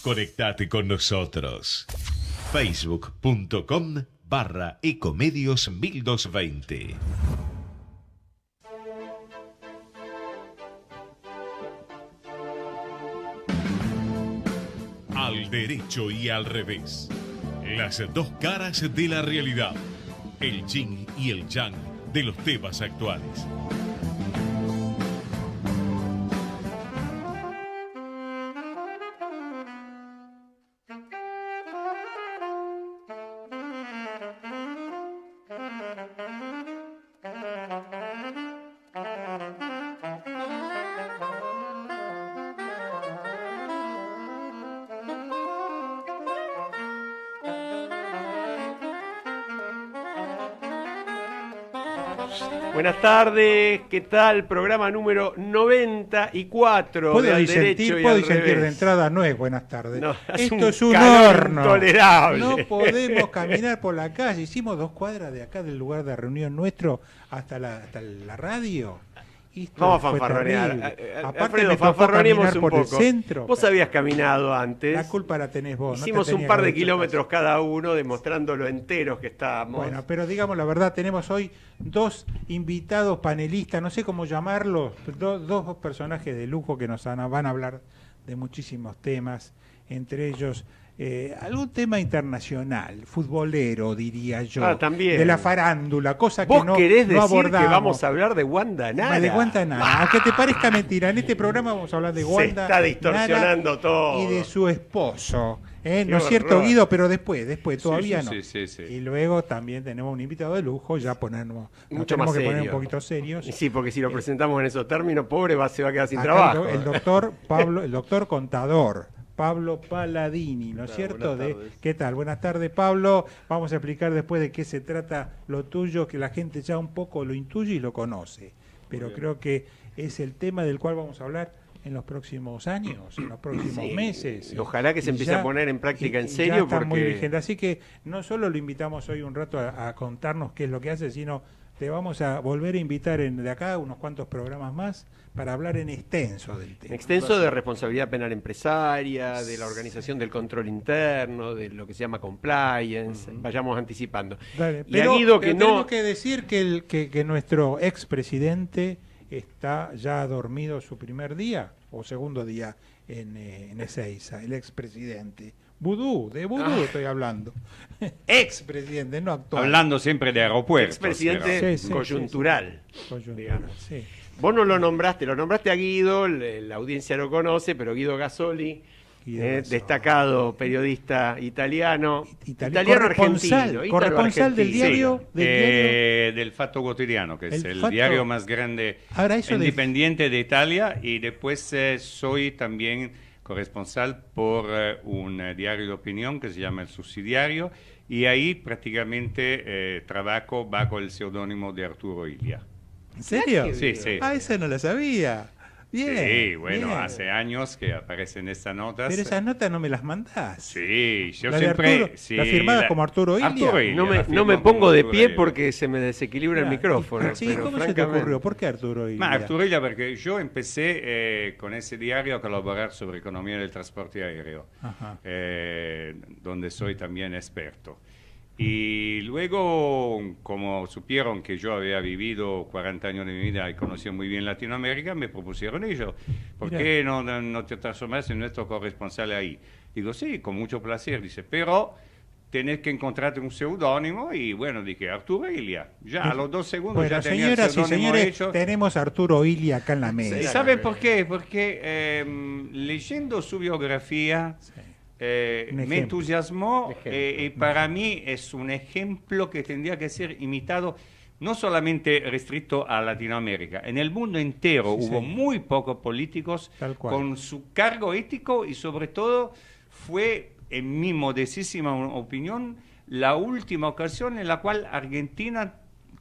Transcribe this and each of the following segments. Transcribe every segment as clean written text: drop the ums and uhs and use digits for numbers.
Conectate con nosotros. Facebook.com/Ecomedios 1220. Al derecho y al revés. Las dos caras de la realidad. El yin y el yang de los temas actuales. Buenas tardes, ¿qué tal? Programa número 94. Puedo disentir de entrada, no es buenas tardes. No, esto es un horno. Intolerable. No podemos caminar por la calle. Hicimos 2 cuadras de acá del lugar de reunión nuestro hasta la radio. Vamos a fanfarronear. Aparte Alfredo, me tocó fanfarroneemos caminar un por poco. el centro. Vos habías caminado antes. La culpa la tenés vos. Hicimos un par de kilómetros cada uno demostrando lo enteros que estábamos. Bueno, pero digamos la verdad, tenemos hoy 2 invitados panelistas, no sé cómo llamarlos, dos personajes de lujo que nos van a hablar de muchísimos temas, entre ellos algún tema internacional, futbolero, diría yo, también. de la farándula, cosa que ¿Vos no querés decir abordamos. que vamos a hablar de Wanda Nara? De Wanda Nara, aunque te parezca mentira, en este programa vamos a hablar de Wanda Se está distorsionando Nara todo. y de su esposo. No es horror. cierto, Guido, pero después todavía no. Sí. Y luego también tenemos un invitado de lujo, ya nos Mucho tenemos más que poner serio. un poquito serios. Sí, porque si lo presentamos en esos términos, pobre se va a quedar sin Acá trabajo. el doctor contador, Pablo Paladini, ¿no es cierto? ¿Qué tal? Buenas tardes, Pablo. Vamos a explicar después de qué se trata lo tuyo, que la gente ya un poco lo intuye y lo conoce. Pero creo que es el tema del cual vamos a hablar en los próximos años, en los próximos meses. Y ojalá que se empiece a poner en práctica en serio, ya está porque muy vigente. Así que no solo lo invitamos hoy un rato a contarnos qué es lo que hace, sino te vamos a volver a invitar de acá unos cuantos programas más para hablar en extenso del tema. extenso de responsabilidad penal empresaria, de la organización del control interno, de lo que se llama compliance, vayamos anticipando. Dale, Y a Guido que tenemos no... que decir que nuestro expresidente está ya dormido su primer día o segundo día en Ezeiza, el expresidente. De Vudú estoy hablando. Expresidente, no actual. Hablando siempre de aeropuertos. Expresidente Sí, coyuntural. Coyuntural, sí. Vos no lo nombraste a Guido, la audiencia lo conoce, pero Guido Gasoli, destacado periodista italiano, italiano-argentino. Corresponsal del diario. Del Fatto Quotidiano, que es el diario más grande independiente de Italia, y después soy también corresponsal por un diario de opinión que se llama El Subsidiario, y ahí prácticamente trabajo bajo el seudónimo de Arturo Illia. ¿En serio? Sí. Esa no la sabía. Bien. Sí, bueno, bien. hace años que aparecen estas notas. Pero esas notas no me las mandás. Sí, yo La de siempre... Arturo, ¿las firmadas como Arturo Illia? No me pongo de pie porque se me desequilibra el micrófono. Sí, ¿cómo se te ocurrió? ¿Por qué Arturo Illia? Arturo Illia, porque yo empecé con ese diario a colaborar sobre economía del transporte aéreo, donde soy también experto. Y luego, como supieron que yo había vivido 40 años de mi vida y conocía muy bien Latinoamérica, me propusieron ellos, ¿por qué no te transformas en nuestro corresponsal ahí? Digo, sí, con mucho placer. Dice, pero tenés que encontrarte un seudónimo, y bueno, dije, Arturo Illia. Ya a los 2 segundos ya tenía el seudónimo señores, hecho. Tenemos a Arturo Illia acá en la mesa. ¿Saben por qué? Porque leyendo su biografía... me entusiasmó y para mí es un ejemplo que tendría que ser imitado, no solamente restricto a Latinoamérica, en el mundo entero hubo muy pocos políticos con su cargo ético, y sobre todo fue, en mi modestísima opinión, la última ocasión en la cual Argentina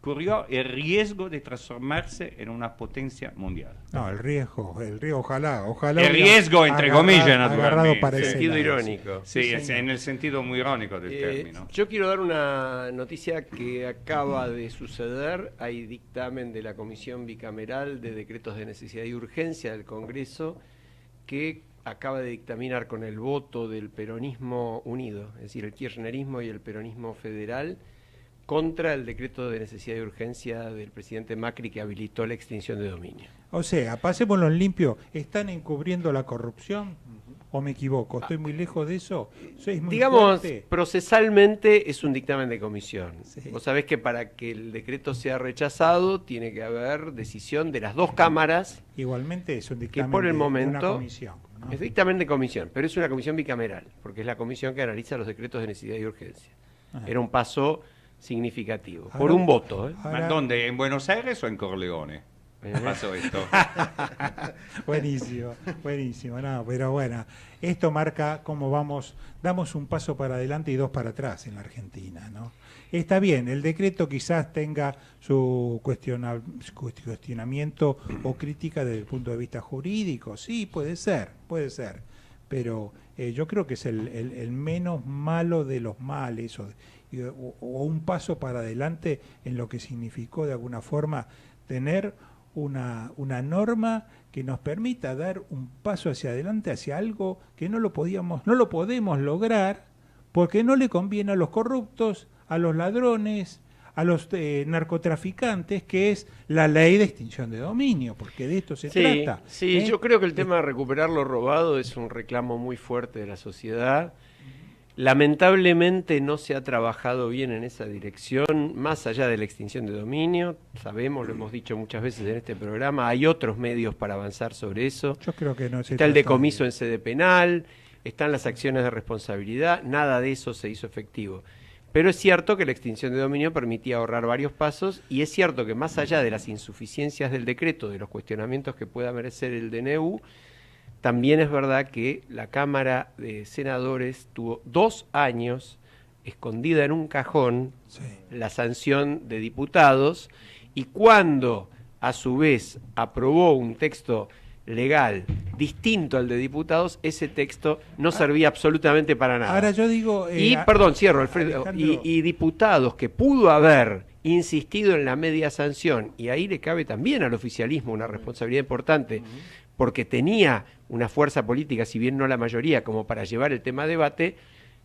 corrió el riesgo de transformarse en una potencia mundial. No, el riesgo, ojalá. El riesgo, entre comillas, naturalmente. Para ese sentido irónico. Sí, en el sentido muy irónico del término. Yo quiero dar una noticia que acaba de suceder. Hay dictamen de la Comisión Bicameral de Decretos de Necesidad y Urgencia del Congreso que acaba de dictaminar con el voto del peronismo unido, es decir, el kirchnerismo y el peronismo federal, contra el decreto de necesidad y urgencia del presidente Macri que habilitó la extinción de dominio. O sea, pasémoslo en limpio, ¿están encubriendo la corrupción? ¿O me equivoco? ¿Estoy muy lejos de eso? ¿Es muy Digamos, fuerte? Procesalmente es un dictamen de comisión. Sí. Vos sabés que para que el decreto sea rechazado tiene que haber decisión de las dos cámaras. Igualmente es un dictamen por el de momento una comisión, ¿no? Es dictamen de comisión, pero es una comisión bicameral, porque es la comisión que analiza los decretos de necesidad y urgencia. Era un paso significativo, por un voto. ¿Ma dónde? ¿En Buenos Aires o en Corleone? Pasó esto. Buenísimo, buenísimo. No, pero bueno, esto marca cómo damos un paso para adelante y dos para atrás en la Argentina, ¿no? Está bien, el decreto quizás tenga su cuestionamiento o crítica desde el punto de vista jurídico, sí, puede ser, pero yo creo que es el menos malo de los males o un paso para adelante en lo que significó de alguna forma tener una norma que nos permita dar un paso hacia adelante, hacia algo que no lo podemos lograr porque no le conviene a los corruptos, a los ladrones, a los narcotraficantes, que es la ley de extinción de dominio, porque de esto se trata. Sí, yo creo que el tema de recuperar lo robado es un reclamo muy fuerte de la sociedad. Lamentablemente no se ha trabajado bien en esa dirección, más allá de la extinción de dominio. Sabemos, lo hemos dicho muchas veces en este programa, hay otros medios para avanzar sobre eso. Yo creo que no se Está el decomiso en sede penal, están las acciones de responsabilidad, nada de eso se hizo efectivo. Pero es cierto que la extinción de dominio permitía ahorrar varios pasos y es cierto que más allá de las insuficiencias del decreto, de los cuestionamientos que pueda merecer el DNU, también es verdad que la Cámara de Senadores tuvo 2 años escondida en un cajón la sanción de diputados y cuando a su vez aprobó un texto legal distinto al de diputados, ese texto no servía absolutamente para nada. Ahora yo digo... cierro, Alfredo, y diputados que pudo haber insistido en la media sanción, y ahí le cabe también al oficialismo una responsabilidad importante, porque tenía una fuerza política, si bien no la mayoría, como para llevar el tema a debate,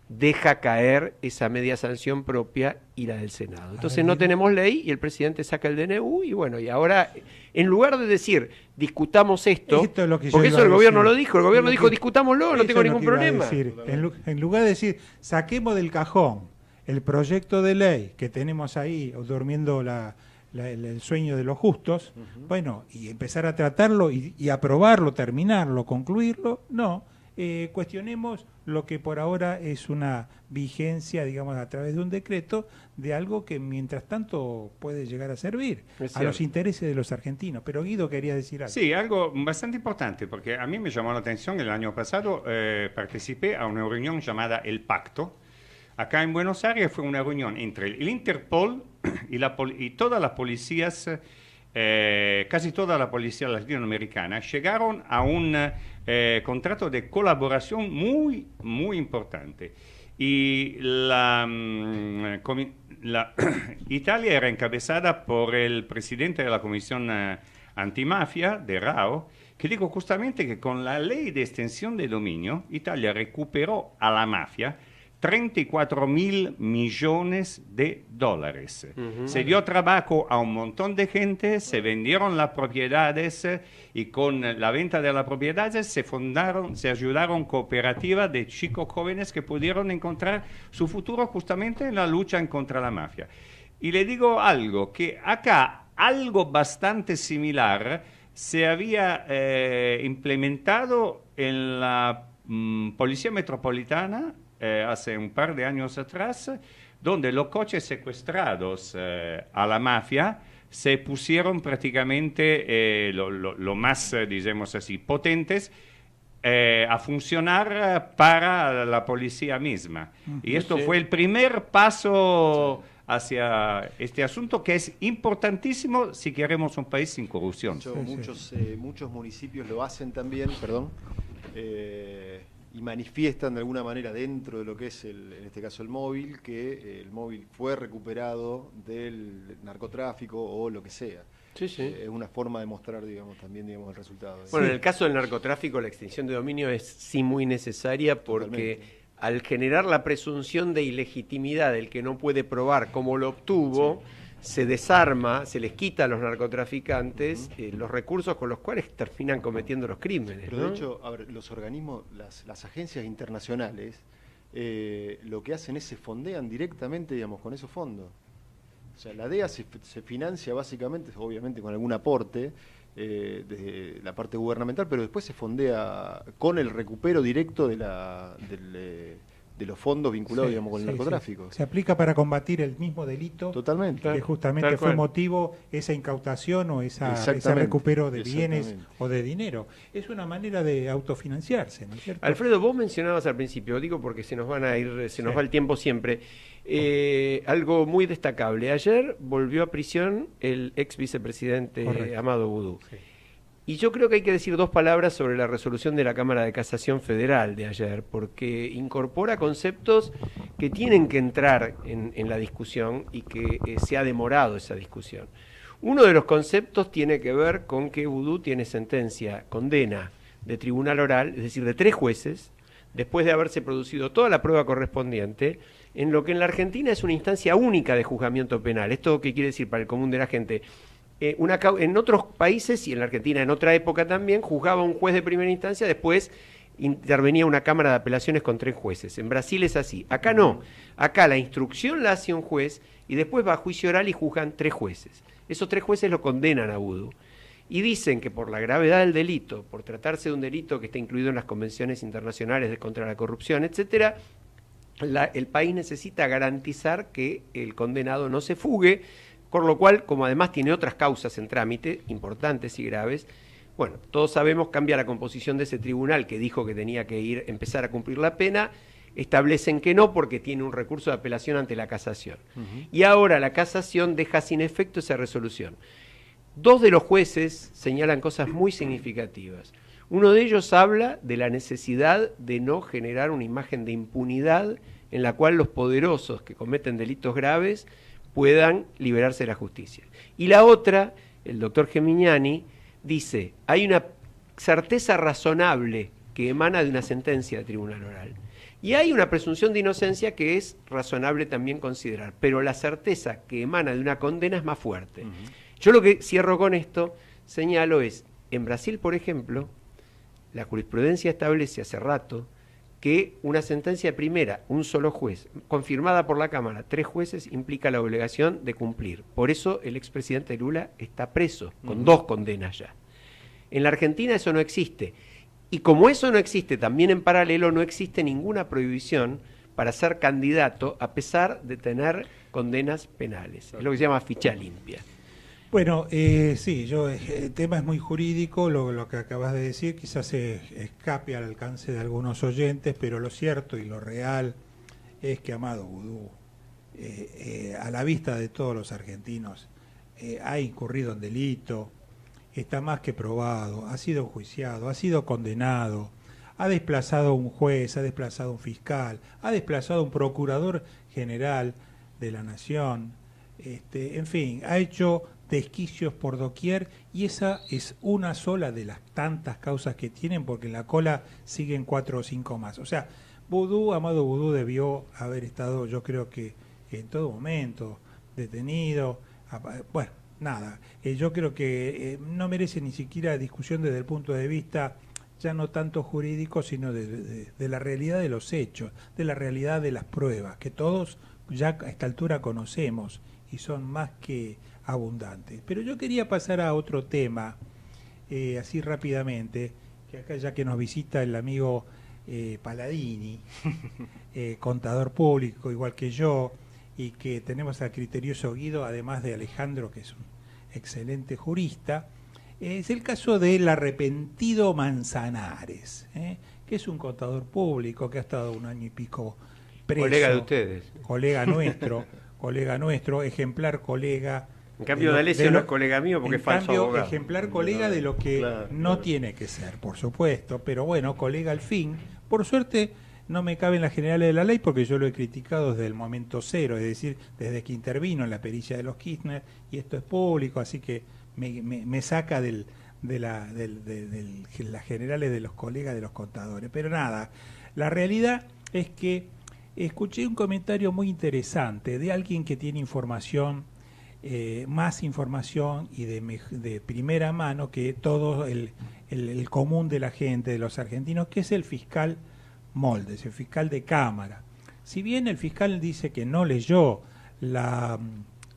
deja caer esa media sanción propia y la del Senado. Entonces no tenemos ley y el presidente saca el DNU y bueno, y ahora, en lugar de decir, discutamos esto es lo que porque eso el gobierno lo dijo, el gobierno dijo, que, discutámoslo, no tengo ningún problema. En lugar de decir, saquemos del cajón el proyecto de ley que tenemos ahí, durmiendo el sueño de los justos, bueno, y empezar a tratarlo y aprobarlo, terminarlo, concluirlo, no. Cuestionemos lo que por ahora es una vigencia, digamos, a través de un decreto de algo que mientras tanto puede llegar a servir a los intereses de los argentinos. Pero Guido quería decir algo. Sí, algo bastante importante, porque a mí me llamó la atención el año pasado, participé a una reunión llamada El Pacto. Acá en Buenos Aires fue una reunión entre el Interpol y todas las policías, casi toda la policía latinoamericana, llegaron a un contrato de colaboración muy, muy importante. Y Italia era encabezada por el presidente de la Comisión Antimafia, de Rao, que dijo justamente que con la ley de extensión de dominio, Italia recuperó a la mafia 34.000 millones de dólares. Se dio trabajo a un montón de gente, se vendieron las propiedades y con la venta de las propiedades se ayudaron cooperativas de chicos jóvenes que pudieron encontrar su futuro justamente en la lucha contra la mafia. Y le digo algo, que acá algo bastante similar se había implementado en la Policía Metropolitana hace un par de años atrás, donde los coches secuestrados a la mafia se pusieron prácticamente lo más, digamos así, potentes a funcionar para la policía misma. Y esto fue el primer paso hacia este asunto que es importantísimo si queremos un país sin corrupción. Muchos municipios lo hacen también, y manifiestan de alguna manera dentro de lo que es, en este caso, el móvil, que el móvil fue recuperado del narcotráfico o lo que sea. Sí, sí. Es una forma de mostrar, digamos, también, digamos, el resultado. Bueno, en el caso del narcotráfico, la extinción de dominio es sí muy necesaria porque Totalmente. al generar la presunción de ilegitimidad del que no puede probar cómo lo obtuvo, se desarma, se les quita a los narcotraficantes los recursos con los cuales terminan cometiendo los crímenes. Pero ¿no? de hecho, a ver, los organismos, las agencias internacionales, lo que hacen es se fondean directamente, digamos, con esos fondos. O sea, la DEA se financia básicamente, obviamente con algún aporte desde la parte gubernamental, pero después se fondea con el recupero directo de los fondos vinculados, digamos, con el narcotráfico. Se aplica para combatir el mismo delito. Totalmente. Que justamente fue motivo ese incautación o ese recupero de bienes o de dinero. Es una manera de autofinanciarse, ¿no es cierto? Alfredo, vos mencionabas al principio, digo porque se nos va el tiempo siempre, algo muy destacable. Ayer volvió a prisión el ex vicepresidente Amado Boudou. Sí. Y yo creo que hay que decir dos palabras sobre la resolución de la Cámara de Casación Federal de ayer, porque incorpora conceptos que tienen que entrar en la discusión y que se ha demorado esa discusión. Uno de los conceptos tiene que ver con que Boudou tiene condena de tribunal oral, es decir, de 3 jueces, después de haberse producido toda la prueba correspondiente, en lo que en la Argentina es una instancia única de juzgamiento penal. ¿Esto qué quiere decir para el común de la gente? En otros países, y en la Argentina en otra época también, juzgaba un juez de primera instancia, después intervenía una Cámara de Apelaciones con 3 jueces. En Brasil es así. Acá no. Acá la instrucción la hace un juez y después va a juicio oral y juzgan 3 jueces. Esos 3 jueces lo condenan a Boudou. Y dicen que por la gravedad del delito, por tratarse de un delito que está incluido en las convenciones internacionales contra la corrupción, etcétera, el país necesita garantizar que el condenado no se fugue, por lo cual, como además tiene otras causas en trámite, importantes y graves, bueno, todos sabemos, cambia la composición de ese tribunal que dijo que tenía que empezar a cumplir la pena, establecen que no porque tiene un recurso de apelación ante la casación. Y ahora la casación deja sin efecto esa resolución. 2 de los jueces señalan cosas muy significativas. Uno de ellos habla de la necesidad de no generar una imagen de impunidad en la cual los poderosos que cometen delitos graves puedan liberarse de la justicia. Y la otra, el doctor Gemignani, dice, hay una certeza razonable que emana de una sentencia de tribunal oral. Y hay una presunción de inocencia que es razonable también considerar, pero la certeza que emana de una condena es más fuerte. Yo lo que cierro con esto, señalo es, en Brasil, por ejemplo, la jurisprudencia establece hace rato que una sentencia primera, un solo juez, confirmada por la Cámara, 3 jueces, implica la obligación de cumplir. Por eso el expresidente Lula está preso, con 2 condenas ya. En la Argentina eso no existe. Y como eso no existe, también en paralelo no existe ninguna prohibición para ser candidato a pesar de tener condenas penales. Es lo que se llama ficha limpia. Bueno, sí, el tema es muy jurídico, lo que acabas de decir, quizás se escape al alcance de algunos oyentes, pero lo cierto y lo real es que Amado Boudou, a la vista de todos los argentinos, ha incurrido en delito, está más que probado, ha sido enjuiciado, ha sido condenado, ha desplazado a un juez, ha desplazado a un fiscal, ha desplazado a un procurador general de la Nación, en fin, ha hecho desquicios por doquier y esa es una sola de las tantas causas que tienen porque en la cola siguen 4 o 5 más. O sea, Amado Boudou debió haber estado, yo creo que en todo momento, detenido. Bueno, nada, yo creo que no merece ni siquiera discusión desde el punto de vista ya no tanto jurídico, sino de la realidad de los hechos, de la realidad de las pruebas, que todos ya a esta altura conocemos y son más que abundantes. Pero yo quería pasar a otro tema, así rápidamente, que acá ya que nos visita el amigo Palladini, contador público igual que yo, y que tenemos al criterioso Guido, además de Alejandro, que es un excelente jurista, es el caso del arrepentido Manzanares, que es un contador público que ha estado 1 año y pico preso. Colega de ustedes. Colega nuestro, ejemplar colega. En cambio, D'Alessio no es colega mío porque es falso abogado. Ejemplar colega de lo que no tiene que ser, por supuesto, pero bueno, colega al fin. Por suerte, no me cabe en las generales de la ley porque yo lo he criticado desde el momento cero, es decir, desde que intervino en la pericia de los Kirchner, y esto es público, así que me saca de las generales de los colegas de los contadores. Pero nada, la realidad es que escuché un comentario muy interesante de alguien que tiene información, más información y de primera mano que todo el común de la gente, de los argentinos, que es el fiscal Moldes, el fiscal de Cámara. Si bien el fiscal dice que no leyó las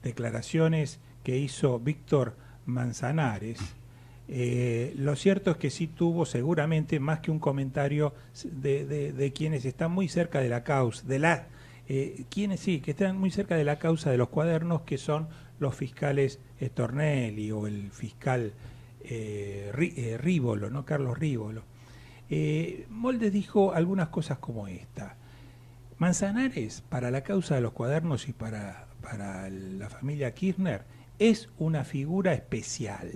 declaraciones que hizo Víctor Manzanares, lo cierto es que sí tuvo seguramente más que un comentario de quienes están muy cerca de la causa, quienes sí, que están muy cerca de la causa de los cuadernos, que son los fiscales Stornelli o el fiscal Rívolo, ¿no? Carlos Rívolo. Moldes dijo algunas cosas como esta: Manzanares, para la causa de los cuadernos y para la familia Kirchner, es una figura especial.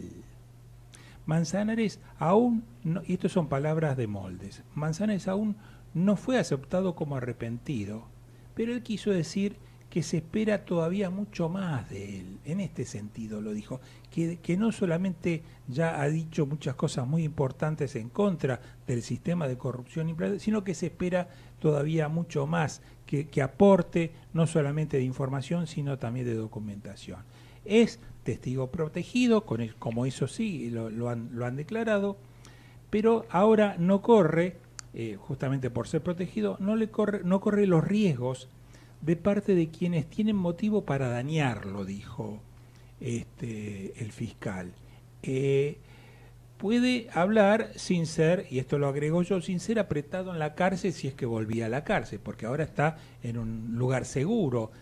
Manzanares aún, no, y estas son palabras de Moldes, Manzanares aún no fue aceptado como arrepentido, pero él quiso decir que se espera todavía mucho más de él. En este sentido lo dijo, que no solamente ya ha dicho muchas cosas muy importantes en contra del sistema de corrupción, sino que se espera todavía mucho más, que aporte no solamente de información, sino también de documentación. Es testigo protegido, como eso sí, lo han declarado, pero ahora no corre, justamente por ser protegido, no corre los riesgos de parte de quienes tienen motivo para dañarlo, dijo el fiscal. Puede hablar sin ser, y esto lo agrego yo, sin ser apretado en la cárcel si es que volvía a la cárcel, porque ahora está en un lugar seguro,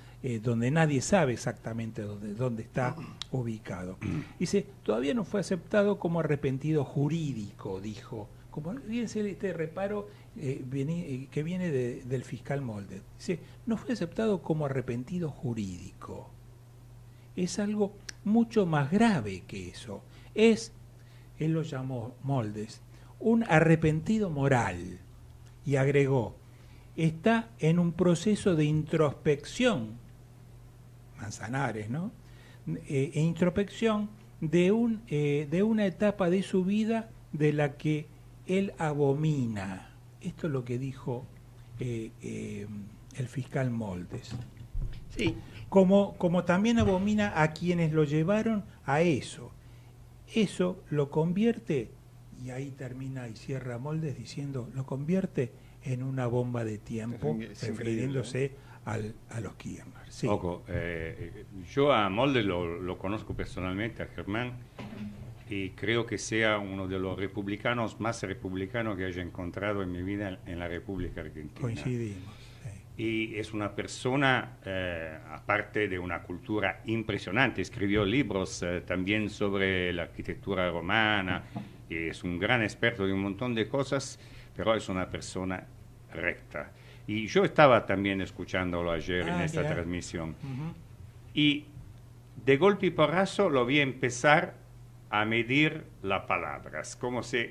donde nadie sabe exactamente dónde está ubicado. Dice, todavía no fue aceptado como arrepentido jurídico, dijo. Como fíjense este reparo que viene del fiscal Moldes. Dice, no fue aceptado como arrepentido jurídico. Es algo mucho más grave que eso. Él lo llamó Moldes, un arrepentido moral. Y agregó, está en un proceso de introspección, Manzanares, ¿no? Introspección de una etapa de su vida de la que él abomina. Esto es lo que dijo el fiscal Moldes. Sí. Como también abomina a quienes lo llevaron a eso. Eso lo convierte, y ahí termina y cierra Moldes diciendo, lo convierte en una bomba de tiempo, refiriéndose a los Kirchner. Sí. Ojo, yo a Moldes lo conozco personalmente, a Germán, y creo que sea uno de los republicanos más republicanos que haya encontrado en mi vida en la República Argentina. Coincidimos. Sí. Y es una persona, aparte de una cultura impresionante, escribió libros también sobre la arquitectura romana, y es un gran experto de un montón de cosas, pero es una persona recta. Y yo estaba también escuchándolo ayer en esta transmisión. Y de golpe y porrazo lo vi empezar a medir las palabras, como si,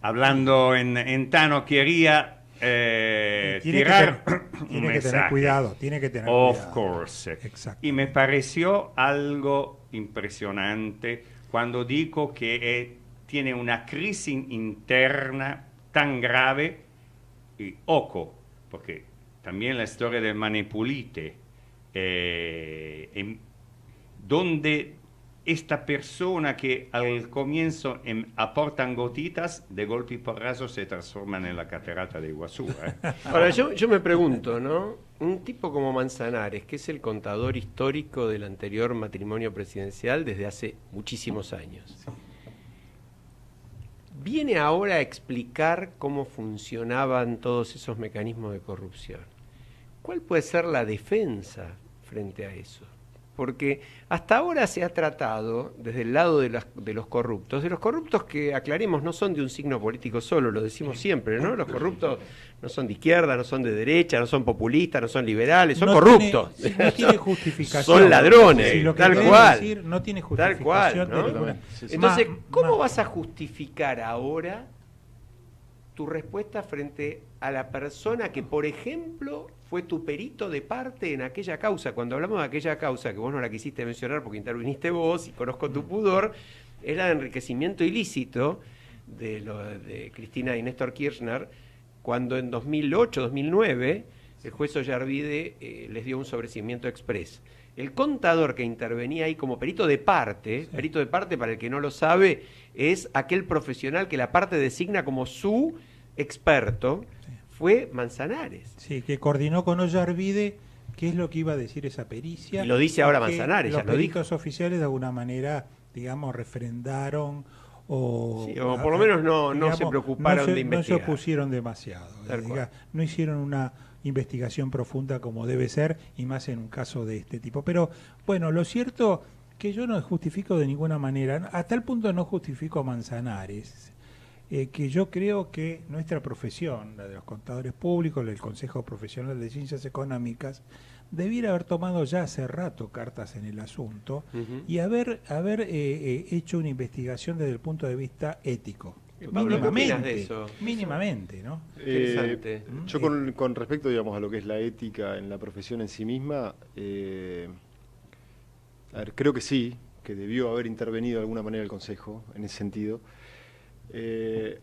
hablando en Tano, quería tirar tiene que tener cuidado, tiene que tener cuidado. Of course. Exacto. Y me pareció algo impresionante cuando dijo que tiene una crisis interna tan grave, y ojo, porque también la historia del Manipulite, donde esta persona que al comienzo aportan gotitas, de golpe y porrazo se transforman en la catarata de Iguazú. Ahora, yo me pregunto, ¿no? Un tipo como Manzanares, que es el contador histórico del anterior matrimonio presidencial desde hace muchísimos años, viene ahora a explicar cómo funcionaban todos esos mecanismos de corrupción. ¿Cuál puede ser la defensa frente a eso? Porque hasta ahora se ha tratado desde el lado de los corruptos que, aclaremos, no son de un signo político solo, lo decimos siempre, ¿no? Los corruptos no son de izquierda, no son de derecha, no son populistas, no son liberales, son corruptos. No tiene justificación. Son ladrones, si lo que tal cual. Decir, no tiene justificación. Tal cual, ¿no? Entonces, ¿cómo vas a justificar ahora tu respuesta frente a la persona que, por ejemplo, fue tu perito de parte en aquella causa. Cuando hablamos de aquella causa, que vos no la quisiste mencionar porque interviniste vos y conozco tu pudor, era de enriquecimiento ilícito de Cristina y Néstor Kirchner, cuando en 2008-2009 el juez Ollarvide les dio un sobreseimiento exprés. El contador que intervenía ahí como perito de parte, perito de parte, para el que no lo sabe, es aquel profesional que la parte designa como su experto, fue Manzanares. Sí, que coordinó con Ollarvide qué es lo que iba a decir esa pericia. Y lo dice ahora Manzanares, ya lo dijo. Los peritos oficiales de alguna manera, digamos, refrendaron o por lo menos no se preocuparon de investigar. No se opusieron demasiado. No hicieron una investigación profunda como debe ser, y más en un caso de este tipo. Pero bueno, lo cierto que yo no justifico de ninguna manera, a tal punto no justifico a Manzanares, que yo creo que nuestra profesión, la de los contadores públicos, el Consejo Profesional de Ciencias Económicas, debiera haber tomado ya hace rato cartas en el asunto y haber hecho una investigación desde el punto de vista ético. Pablo, ¿qué opinas de eso? Mínimamente, ¿no? Yo con respecto, digamos, a lo que es la ética en la profesión en sí misma, a ver, creo que sí, que debió haber intervenido de alguna manera el Consejo en ese sentido.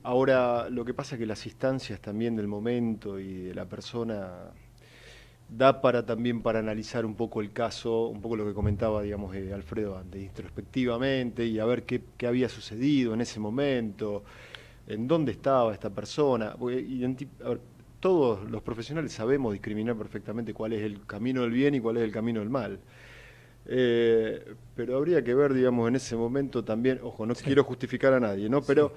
Ahora, lo que pasa es que las instancias también del momento y de la persona da también para analizar un poco el caso, un poco lo que comentaba, digamos, Alfredo antes, introspectivamente, y a ver qué había sucedido en ese momento, en dónde estaba esta persona. A ver, todos los profesionales sabemos discriminar perfectamente cuál es el camino del bien y cuál es el camino del mal. Pero habría que ver, digamos, en ese momento también, ojo, no quiero justificar a nadie, ¿no? Pero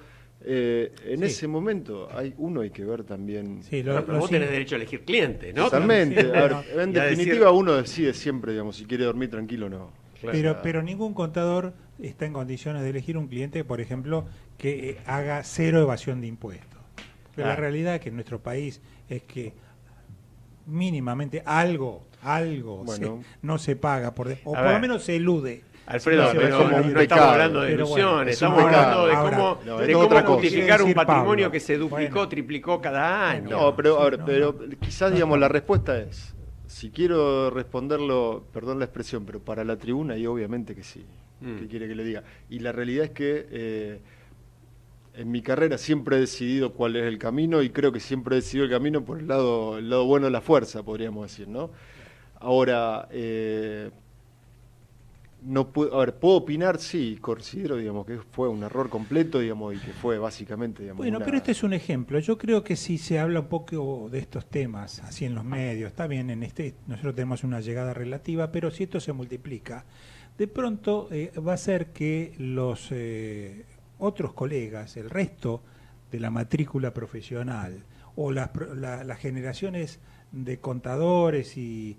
en ese momento hay que ver también. Pero vos tenés derecho a elegir cliente, ¿no? Totalmente. A ver, en definitiva, uno decide siempre, digamos, si quiere dormir tranquilo o no. Claro. Pero ningún contador está en condiciones de elegir un cliente, por ejemplo, que haga cero evasión de impuestos. Pero la realidad que en nuestro país es que mínimamente algo no se paga, por lo menos se elude. Alfredo, no estamos hablando de ilusiones, estamos hablando de cómo justificar un patrimonio que se duplicó, triplicó cada año. No, pero quizás, digamos, la respuesta es, si quiero responderlo, perdón la expresión, pero para la tribuna, y obviamente que sí. ¿Qué quiere que le diga? Y la realidad es que en mi carrera siempre he decidido cuál es el camino, y creo que siempre he decidido el camino por el lado bueno de la fuerza, podríamos decir, ¿no? Ahora, puedo opinar, sí, considero, digamos, que fue un error completo, digamos, y que fue básicamente, digamos, bueno, pero este es un ejemplo. Yo creo que si se habla un poco de estos temas, así en los medios, está bien, nosotros tenemos una llegada relativa, pero si esto se multiplica, de pronto va a ser que los otros colegas, el resto de la matrícula profesional, o las generaciones de contadores y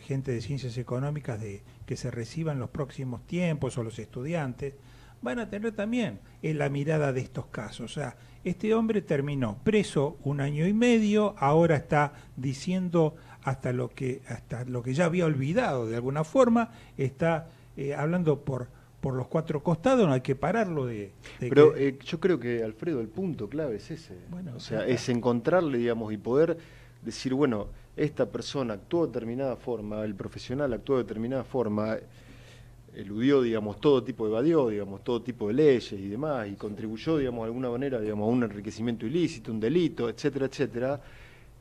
gente de ciencias económicas que se reciban los próximos tiempos, o los estudiantes, van a tener también la mirada de estos casos. O sea, este hombre terminó preso 1 año y medio, ahora está diciendo hasta lo que ya había olvidado de alguna forma, está hablando por los 4 costados, no hay que pararlo Pero yo creo que, Alfredo, el punto clave es ese. Bueno, o sea, es encontrarle, digamos, y poder decir, bueno, esta persona actuó de determinada forma, el profesional actuó de determinada forma, eludió, digamos, evadió, digamos, todo tipo de leyes y demás, y contribuyó, digamos, de alguna manera, digamos, a un enriquecimiento ilícito, un delito, etcétera, etcétera,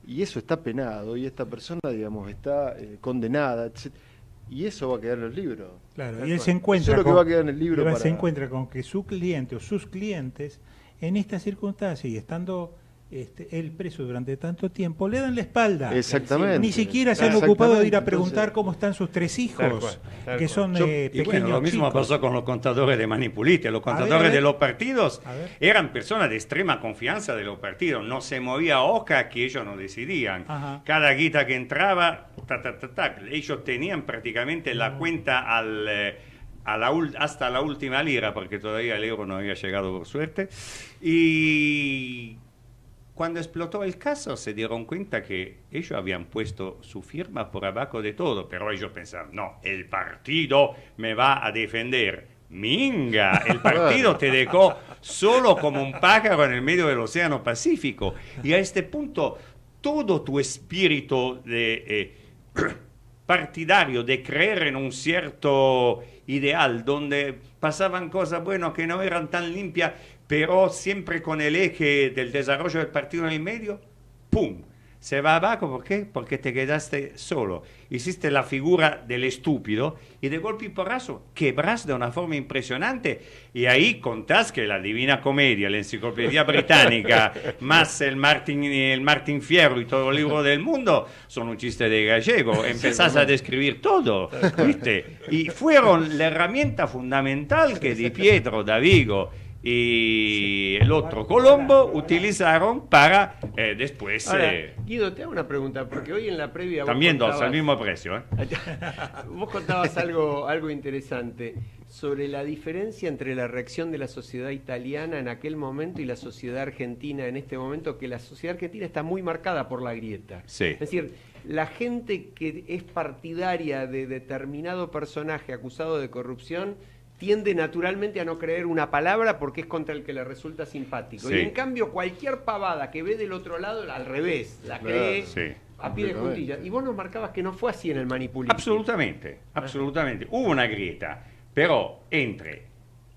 y eso está penado, y esta persona, digamos, está condenada, etcétera. Y eso va a quedar en el libro. Claro, y él se encuentra que va a quedar en el libro se encuentra con que su cliente o sus clientes, en estas circunstancias y estando él preso durante tanto tiempo, le dan la espalda. Exactamente. Ni siquiera se han ocupado de ir a preguntar cómo están sus 3 hijos, que son pequeños. Bueno, lo mismo pasó con los contadores de Manipulite. Los contadores de los partidos eran personas de extrema confianza de los partidos. No se movía hoja que ellos no decidían. Ajá. Cada guita que entraba, ellos tenían prácticamente la cuenta hasta la última lira, porque todavía el euro no había llegado por suerte. Y cuando explotó el caso se dieron cuenta que ellos habían puesto su firma por abajo de todo, pero ellos pensaban, no, el partido me va a defender. minga, el partido te dejó solo como un pájaro en el medio del Océano Pacífico. Y a este punto, todo tu espíritu partidario de creer en un cierto ideal, donde pasaban cosas, bueno, que no eran tan limpias, pero siempre con el eje del desarrollo del partido en el medio, ¡pum!, se va abajo. ¿Por qué? Porque te quedaste solo. Hiciste la figura del estúpido y de golpe y porrazo quebras de una forma impresionante. Y ahí contás que la Divina Comedia, la Enciclopedia Británica, más el Martín Fierro y todo el libro del mundo son un chiste de gallego. Empezás a describir todo, ¿viste? Y fueron la herramienta fundamental que Di Pietro, Davigo y el otro Colombo utilizaron para después... Ahora, Guido, te hago una pregunta, porque hoy en la previa... También dos, al mismo precio. Vos contabas algo interesante sobre la diferencia entre la reacción de la sociedad italiana en aquel momento y la sociedad argentina en este momento, que la sociedad argentina está muy marcada por la grieta. Sí. Es decir, la gente que es partidaria de determinado personaje acusado de corrupción tiende naturalmente a no creer una palabra porque es contra el que le resulta simpático. Sí. Y en cambio cualquier pavada que ve del otro lado, al revés, la cree a pie de juntillas. Y vos nos marcabas que no fue así en el Manipulito. Absolutamente, absolutamente. Hubo una grieta, pero entre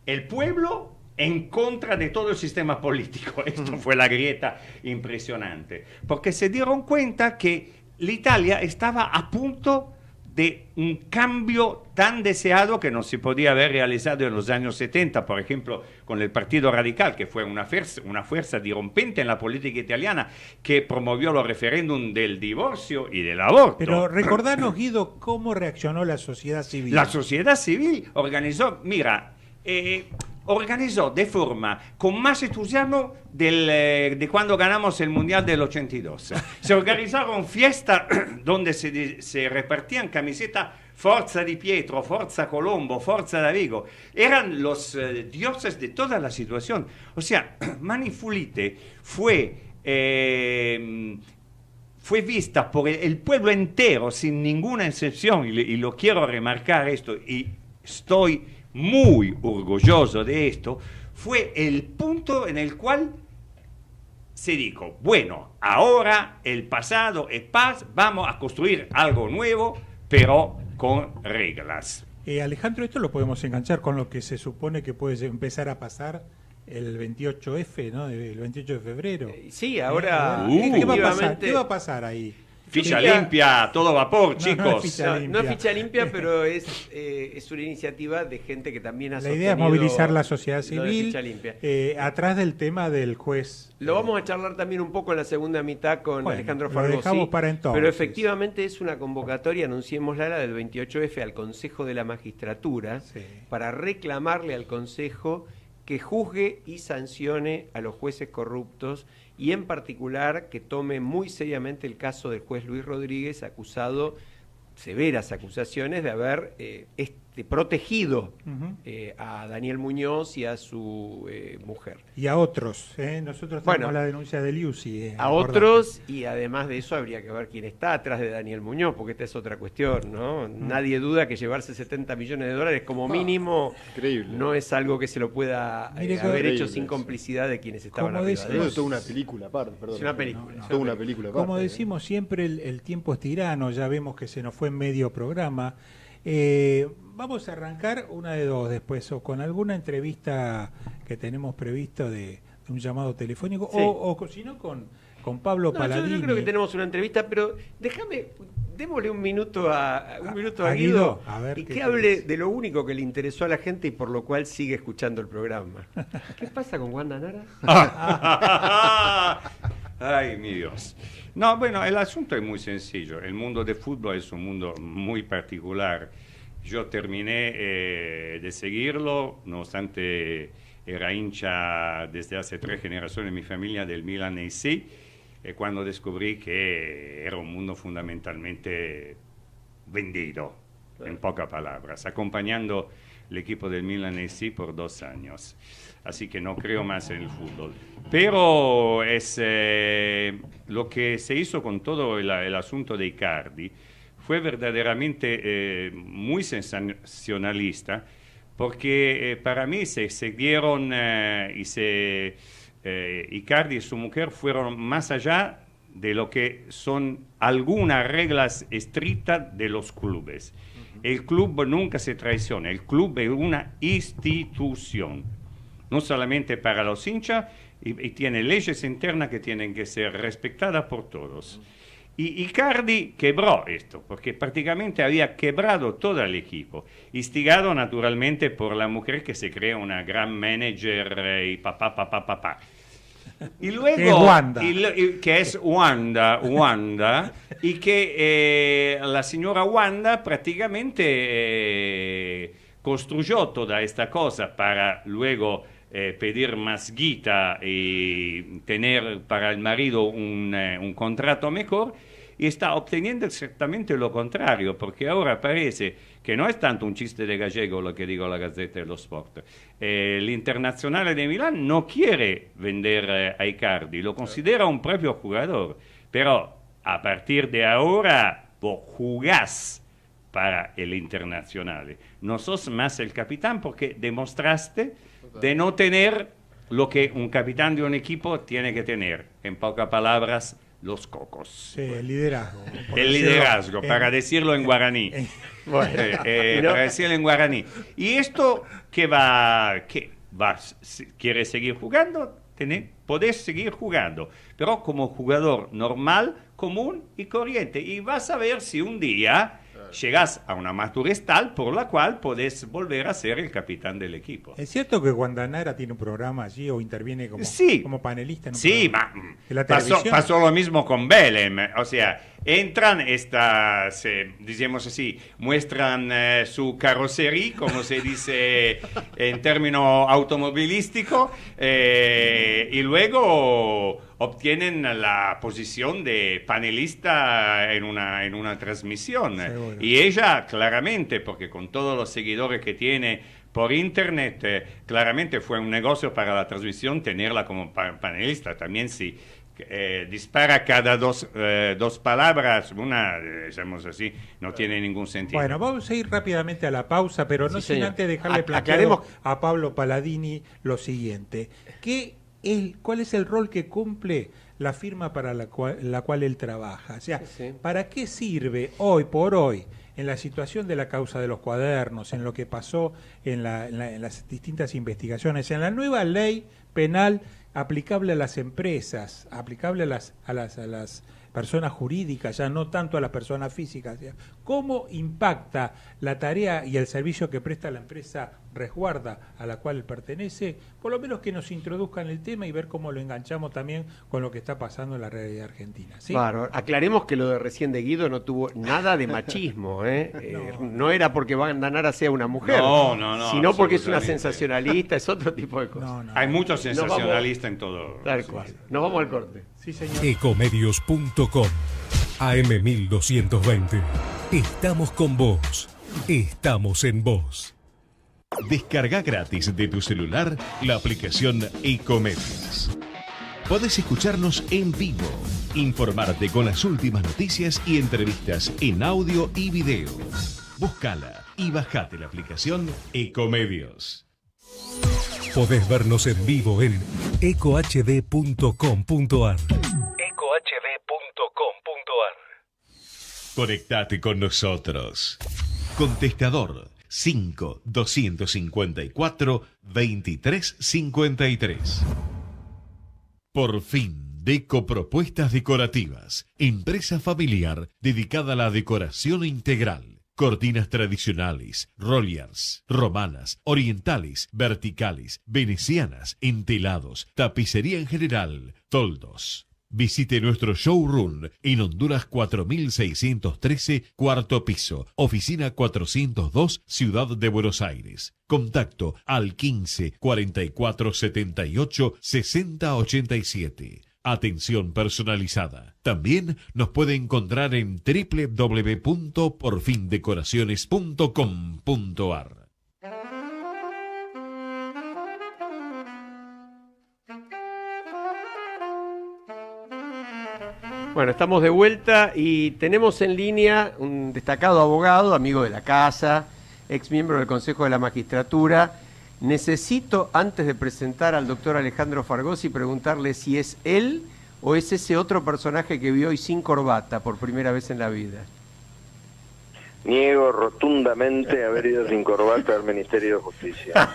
el pueblo en contra de todo el sistema político. Esto fue la grieta impresionante. Porque se dieron cuenta que l'Italia estaba a punto de un cambio tan deseado que no se podía haber realizado en los años 70, por ejemplo, con el Partido Radical, que fue una fuerza dirompente en la política italiana, que promovió los referéndum del divorcio y del aborto. Pero recordanos, Guido, cómo reaccionó la sociedad civil. La sociedad civil organizó, organizó de forma con más entusiasmo de cuando ganamos el Mundial del 82. Se organizaron fiestas donde se repartían camisetas Forza Di Pietro, Forza Colombo, Forza Davigo. Eran los dioses de toda la situación. O sea, Manipulite fue vista por el pueblo entero, sin ninguna excepción, y lo quiero remarcar esto, y estoy muy orgulloso de esto, fue el punto en el cual se dijo, bueno, ahora el pasado es paz, vamos a construir algo nuevo, pero con reglas. Alejandro, esto lo podemos enganchar con lo que se supone que puede empezar a pasar el 28F, ¿no? El 28 de febrero. Sí, ahora... ¿Qué va a pasar ahí? Ficha limpia, todo vapor, chicos. No es ficha limpia, pero es una iniciativa de gente que también ha sostenido... La idea es movilizar la sociedad civil atrás del tema del juez. Lo vamos a charlar también un poco en la segunda mitad con Alejandro Fargosi. Lo dejamos para entonces. Pero efectivamente es una convocatoria, anunciémosla, la del 28F al Consejo de la Magistratura, para reclamarle al Consejo que juzgue y sancione a los jueces corruptos y en particular que tome muy seriamente el caso del juez Luis Rodríguez, acusado, severas acusaciones de haber protegido a Daniel Muñoz y a su mujer. Y a otros, nosotros tenemos la denuncia de Liusi. A otros, y además de eso habría que ver quién está atrás de Daniel Muñoz, porque esta es otra cuestión, ¿no? Nadie duda que llevarse 70 millones de dólares como mínimo no es algo que se lo pueda haber hecho sin complicidad de quienes estaban arriba de eso. Es toda una película aparte, perdón. Es una película. Toda una película aparte. Como decimos siempre, el tiempo es tirano, ya vemos que se nos fue en medio programa. Vamos a arrancar una de dos después, o con alguna entrevista que tenemos previsto de un llamado telefónico, o si no con Pablo Paladini. Yo creo que tenemos una entrevista, pero démosle un minuto a Guido a ver y que hable de lo único que le interesó a la gente y por lo cual sigue escuchando el programa. ¿Qué pasa con Wanda Nara? Ay, mi Dios. No, bueno, el asunto es muy sencillo. El mundo del fútbol es un mundo muy particular. Yo terminé de seguirlo, no obstante era hincha desde hace 3 generaciones en mi familia del Milan AC, cuando descubrí que era un mundo fundamentalmente vendido, en pocas palabras, acompañando el equipo del Milan AC por 2 años. Así que no creo más en el fútbol. Pero es lo que se hizo con todo el asunto de Icardi fue verdaderamente muy sensacionalista, porque para mí se dieron Icardi y su mujer fueron más allá de lo que son algunas reglas estrictas de los clubes. El club nunca se traiciona, el club es una institución, no solamente para los hinchas, y tiene leyes internas que tienen que ser respetadas por todos. Y Icardi quebró esto, porque prácticamente había quebrado todo el equipo, instigado naturalmente por la mujer que se cree una gran manager y papá. Y luego, que es Wanda, y que la señora Wanda prácticamente construyó toda esta cosa para luego pedir más guita y tener para el marido un contrato mejor, y está obteniendo exactamente lo contrario, porque ahora parece que no es tanto un chiste de gallego lo que digo la Gazzetta dello Sport. El Internazionale de Milán no quiere vender a Icardi, lo considera un propio jugador, pero a partir de ahora vos jugás para el Internazionale. No sos más el capitán porque demostraste de no tener lo que un capitán de un equipo tiene que tener. En pocas palabras, los cocos. Sí, el liderazgo. El liderazgo, para decirlo en guaraní. Para decirlo en guaraní. Y esto ¿quieres seguir jugando? Podés seguir jugando, pero como jugador normal, común y corriente. Y vas a ver si un día llegas a una madurez tal por la cual podés volver a ser el capitán del equipo. ¿Es cierto que Guandanara tiene un programa allí o interviene como panelista en un programa? Pasó lo mismo con Belém. O sea, entran digamos así, muestran su carrocería, como se dice en término automovilístico, y luego obtienen la posición de panelista en una transmisión. Seguro. Y ella, claramente, porque con todos los seguidores que tiene por internet, claramente fue un negocio para la transmisión tenerla como panelista. También si dispara cada dos palabras, una, digamos así, no tiene ningún sentido. Bueno, vamos a ir rápidamente a la pausa, pero no sin antes dejarle planteado a Pablo Palladini lo siguiente. ¿Cuál es el rol que cumple la firma para la cual él trabaja? O sea, ¿para qué sirve hoy por hoy, en la situación de la causa de los cuadernos, en lo que pasó en las distintas investigaciones, en la nueva ley penal aplicable a las empresas, aplicable a las personas jurídicas, ya no tanto a las personas físicas? ¿Cómo impacta la tarea y el servicio que presta la empresa Resguarda, a la cual pertenece? Por lo menos que nos introduzcan el tema y ver cómo lo enganchamos también con lo que está pasando en la realidad argentina. ¿Sí? Claro, aclaremos que lo de recién de Guido no tuvo nada de machismo, no era porque Guandanara sea una mujer, sino porque es una sensacionalista, es otro tipo de cosas. Hay muchos sensacionalistas en todo. Tal cual. Nos vamos al corte. Sí, señor. Ecomedios.com AM 1220. Estamos con vos. Estamos en vos. Descarga gratis de tu celular la aplicación Ecomedios. Podés escucharnos en vivo, informarte con las últimas noticias y entrevistas en audio y video. Búscala y bajate la aplicación Ecomedios. Podés vernos en vivo en ecohd.com.ar. Conectate con nosotros. Contestador 5 254 2353. Por fin, Deco Propuestas Decorativas, empresa familiar dedicada a la decoración integral. Cortinas tradicionales, rollers, romanas, orientales, verticales, venecianas, entelados, tapicería en general, toldos. Visite nuestro showroom en Honduras 4613, cuarto piso, oficina 402, Ciudad de Buenos Aires. Contacto al 15 44 78 60 87. Atención personalizada. También nos puede encontrar en www.porfindecoraciones.com.ar. Bueno, estamos de vuelta y tenemos en línea un destacado abogado, amigo de la casa, ex miembro del Consejo de la Magistratura. Necesito, antes de presentar al doctor Alejandro Fargosi, preguntarle si es él o es ese otro personaje que vio hoy sin corbata por primera vez en la vida. Niego rotundamente haber ido sin corbata al Ministerio de Justicia.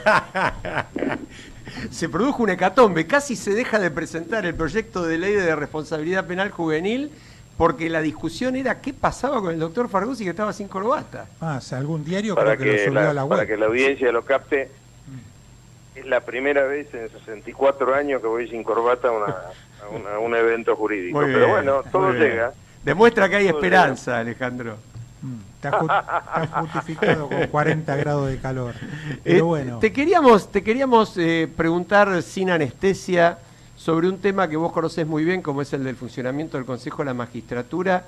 Se produjo un hecatombe, casi se deja de presentar el proyecto de ley de responsabilidad penal juvenil porque la discusión era qué pasaba con el doctor Fargosi que estaba sin corbata. Algún diario para creo que lo subió a la web. Para que la audiencia lo capte, es la primera vez en 64 años que voy sin corbata a un evento jurídico. Pero bueno, todo llega. Demuestra que hay esperanza, Alejandro. Está justificado con 40 grados de calor. Pero bueno. Te queríamos preguntar sin anestesia sobre un tema que vos conocés muy bien, como es el del funcionamiento del Consejo de la Magistratura,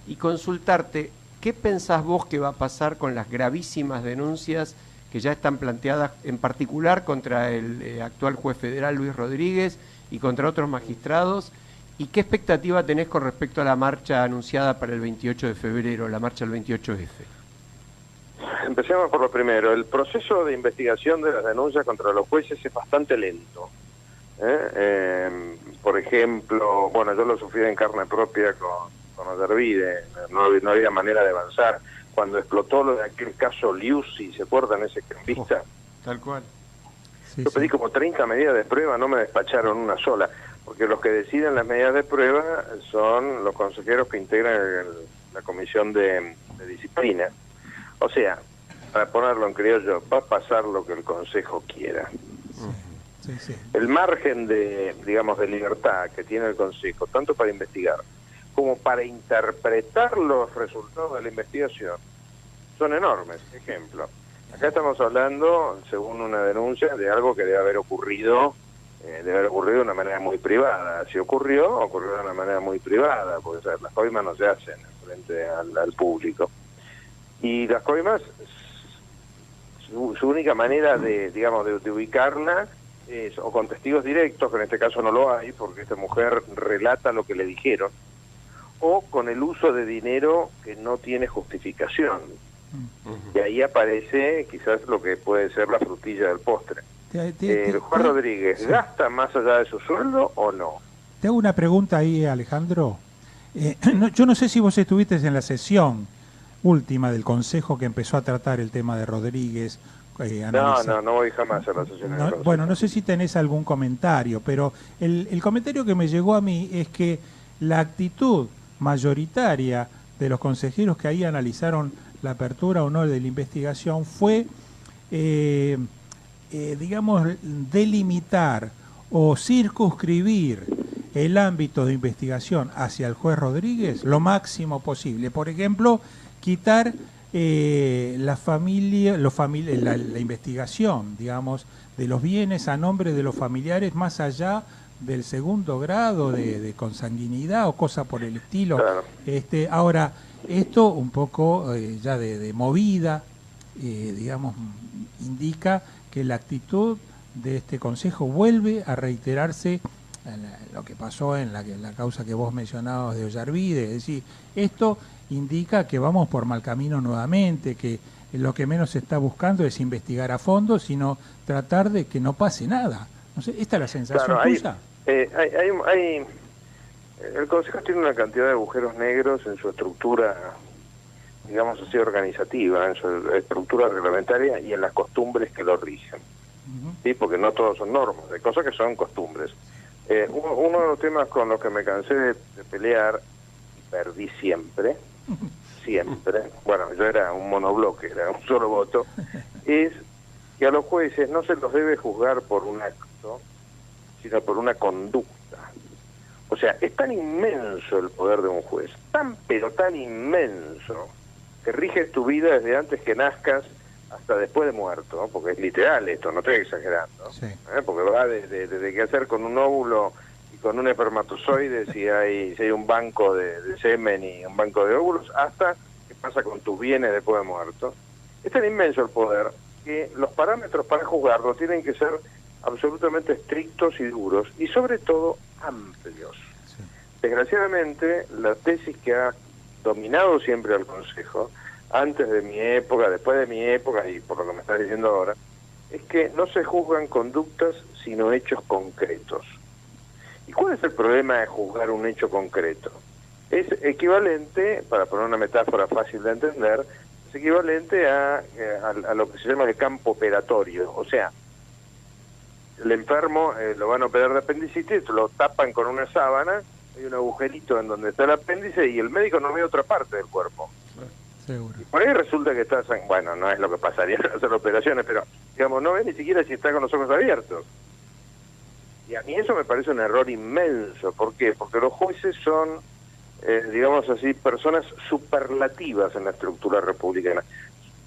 y consultarte, ¿qué pensás vos que va a pasar con las gravísimas denuncias que ya están planteadas, en particular contra el actual juez federal Luis Rodríguez y contra otros magistrados? ¿Y qué expectativa tenés con respecto a la marcha anunciada para el 28 de febrero, la marcha del 28F? Empecemos por lo primero. El proceso de investigación de las denuncias contra los jueces es bastante lento. Por ejemplo, bueno, yo lo sufrí en carne propia con Ollarvide, no había manera de avanzar. Cuando explotó lo de aquel caso Liuzzi, ¿se acuerdan ese cremista? Tal cual. Yo pedí como 30 medidas de prueba, no me despacharon una sola, porque los que deciden las medidas de prueba son los consejeros que integran la comisión de disciplina. O sea, para ponerlo en criollo, va a pasar lo que el consejo quiera. Sí. El margen de libertad que tiene el consejo, tanto para investigar como para interpretar los resultados de la investigación, son enormes. Ejemplo, acá estamos hablando, según una denuncia, de algo que debe haber ocurrido de una manera muy privada. Si ocurrió de una manera muy privada, porque las coimas no se hacen frente al público. Y las coimas, su única manera de ubicarla es o con testigos directos, que en este caso no lo hay, porque esta mujer relata lo que le dijeron, o con el uso de dinero que no tiene justificación. Y ahí aparece quizás lo que puede ser la frutilla del postre. ¿El juez Rodríguez gasta más allá de su sueldo o no? Te hago una pregunta ahí, Alejandro. Yo no sé si vos estuviste en la sesión última del Consejo que empezó a tratar el tema de Rodríguez. No voy jamás a la sesión. Bueno, no sé si tenés algún comentario, pero el comentario que me llegó a mí es que la actitud mayoritaria de los consejeros que ahí analizaron la apertura o no de la investigación fue, delimitar o circunscribir el ámbito de investigación hacia el juez Rodríguez lo máximo posible. Por ejemplo, quitar la investigación, de los bienes a nombre de los familiares más allá del segundo grado de consanguinidad o cosa por el estilo. Claro. Ahora, esto un poco ya de movida, indica que la actitud de este Consejo vuelve a reiterarse lo que pasó en la causa que vos mencionabas de Ollarvide. Es decir, esto indica que vamos por mal camino nuevamente, que lo que menos se está buscando es investigar a fondo, sino tratar de que no pase nada. No sé, ¿esta es la sensación tuya? El Consejo tiene una cantidad de agujeros negros en su estructura, así, organizativa, en su estructura reglamentaria y en las costumbres que lo rigen. ¿Sí? Porque no todos son normas, hay cosas que son costumbres. Uno de los temas con los que me cansé de pelear, y perdí siempre, bueno, yo era un monobloque, era un solo voto, es que a los jueces no se los debe juzgar por un acto, sino por una conducta. O sea, es tan inmenso el poder de un juez, pero tan inmenso, que rige tu vida desde antes que nazcas hasta después de muerto, ¿no? Porque es literal esto, no estoy exagerando, sí. Porque va desde qué hacer con un óvulo y con un espermatozoide, si hay un banco de semen y un banco de óvulos, hasta qué pasa con tus bienes después de muerto. Es tan inmenso el poder que los parámetros para juzgarlo tienen que ser absolutamente estrictos y duros, y sobre todo amplios. Sí. Desgraciadamente, la tesis que ha dominado siempre al Consejo antes de mi época, después de mi época y por lo que me estás diciendo ahora, es que no se juzgan conductas sino hechos concretos. ¿Y cuál es el problema de juzgar un hecho concreto? Es equivalente, para poner una metáfora fácil de entender, es equivalente a lo que se llama el campo operatorio. O sea, el enfermo lo van a operar de apendicitis, lo tapan con una sábana, hay un agujerito en donde está el apéndice y el médico no ve otra parte del cuerpo. Seguro. Y por ahí resulta que está, bueno, no es lo que pasaría al hacer operaciones, pero digamos, no ve ni siquiera si está con los ojos abiertos. Y a mí eso me parece un error inmenso. ¿Por qué? Porque los jueces son, digamos así, personas superlativas en la estructura republicana.